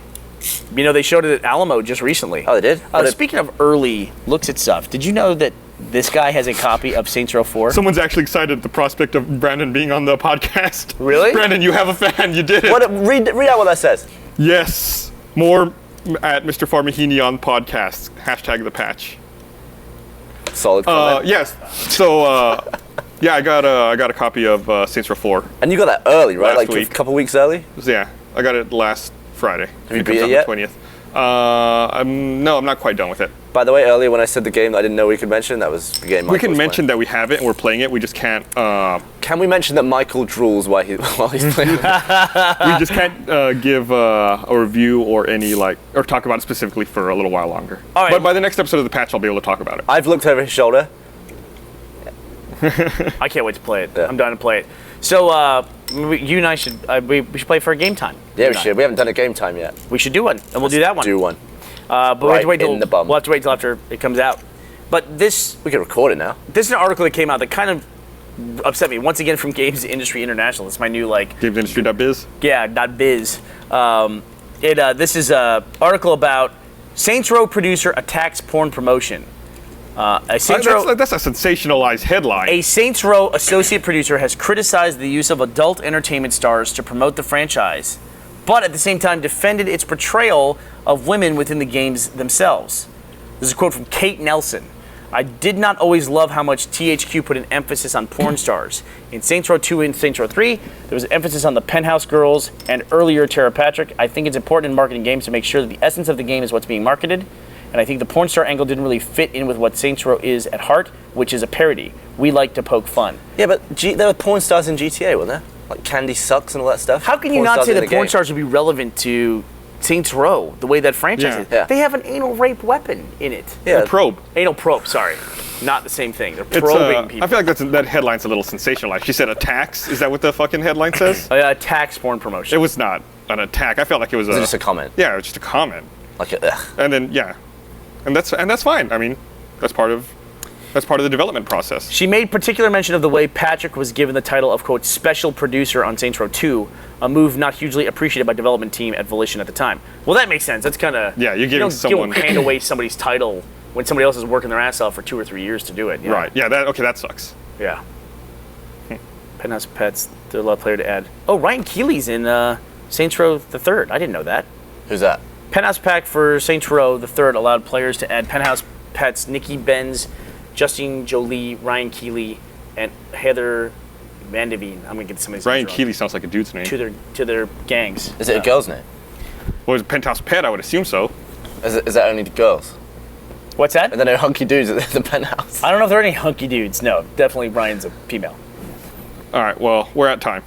They showed it at Alamo just recently. Oh, they did? Speaking of early looks at stuff, did you know that this guy has a copy of Saints Row 4? Someone's actually excited at the prospect of Brandon being on the podcast. Really? Brandon, you have a fan. You did it. Read out what that says. Yes. More at Mr. Farmahini on podcast. #the patch. Solid comment. Yes. So Yeah, I got a copy of Saints Row 4. And you got that early, right? Last like week. a couple weeks early? Yeah, I got it last Friday. Have you beat it yet? The 20th. No, I'm not quite done with it. By the way, earlier when I said the game that I didn't know we could mention, that was the game. We can mention that we have it and we're playing it. We just can't. Can we mention that Michael drools while he's playing? We just can't give a review or or talk about it specifically for a little while longer. All right. But by the next episode of the patch, I'll be able to talk about it. I've looked over his shoulder. I can't wait to play it. Yeah. I'm dying to play it. So you and I should we should play for a game time. Yeah, we should. We haven't done a game time yet. We should do one, and we'll do that one. Do one. But Right we'll in the bum. we'll have to wait till after it comes out. But this We can record it now. is an article that came out that kind of upset me once again from Games Industry International. It's my new GamesIndustry.biz. Yeah, .biz. This is an article about Saints Row producer attacks porn promotion. That's a sensationalized headline. A Saints Row associate producer has criticized the use of adult entertainment stars to promote the franchise, but at the same time defended its portrayal of women within the games themselves. This is a quote from Kate Nelson. I did not always love how much THQ put an emphasis on porn stars. In Saints Row 2 and Saints Row 3, there was an emphasis on the penthouse girls and earlier Tara Patrick. I think it's important in marketing games to make sure that the essence of the game is what's being marketed. And I think the porn star angle didn't really fit in with what Saints Row is at heart, which is a parody. We like to poke fun. Yeah, but there were porn stars in GTA, weren't there? Like Candy Sucks and all that stuff. How can you not say that porn stars would be relevant to Saints Row, the way that franchise is? Yeah. They have an anal rape weapon in it. Yeah. Probe. Anal probe, sorry. Not the same thing. They're probing people. I feel like that headline's a little sensationalized. She said attacks. Is that what the fucking headline says? Tax porn promotion. It was not an attack. I felt like it was just a comment. Yeah, it was just a comment. Like And then and that's fine. I mean, that's part of the development process. She made particular mention of the way Patrick was given the title of, quote, special producer on Saints Row 2, a move not hugely appreciated by development team at Volition at the time. Well, that makes sense. That's kind of... Yeah, you're giving someone... You don't hand away somebody's title when somebody else is working their ass off for 2 or 3 years to do it. Right. Yeah, that sucks. Yeah. Penthouse Pets, they're a lot of player to add. Oh, Ryan Keeley's in Saints Row the 3rd. I didn't know that. Who's that? Penthouse Pack for Saints Row the 3rd allowed players to add Penthouse Pets, Nikki Benz, Justine Jolie, Ryan Keeley, and Heather Vandeveen. I'm gonna get some of these Ryan names wrong. Keeley sounds like a dude's name. To their gangs. Is it a girl's name? Well, it's Penthouse Pet, I would assume so. Is that only the girls? What's that? And then no hunky dudes at the penthouse. I don't know if there are any hunky dudes. No, definitely Ryan's a female. All right, well, we're at time.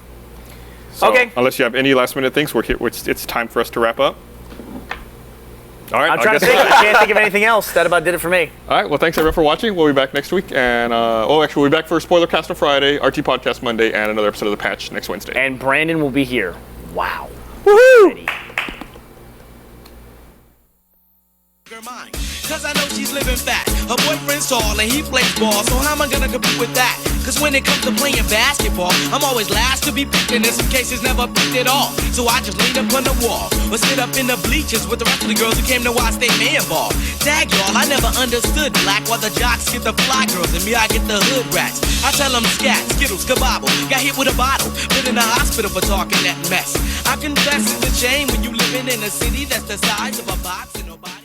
So, Okay. Unless you have any last minute things, it's time for us to wrap up. All right. I'm trying to think. I can't think of anything else. That about did it for me. All right. Well, thanks everyone for watching. We'll be back next week, and we'll be back for Spoiler Cast on Friday, RT Podcast Monday, and another episode of the Patch next Wednesday. And Brandon will be here. Wow. Woohoo! Cause I know she's living fat. Her boyfriend's tall and he plays ball, so how am I gonna compete with that? Cause when it comes to playing basketball, I'm always last to be picked, and in some cases never picked at all. So I just lean up on the wall or sit up in the bleachers with the rest of the girls who came to watch their man ball. Dag y'all, I never understood black, while the jocks get the fly girls and me I get the hood rats. I tell them scat, skittles, kabobble, got hit with a bottle, put in the hospital for talking that mess. I confess it's a shame when you living in a city that's the size of a box and nobody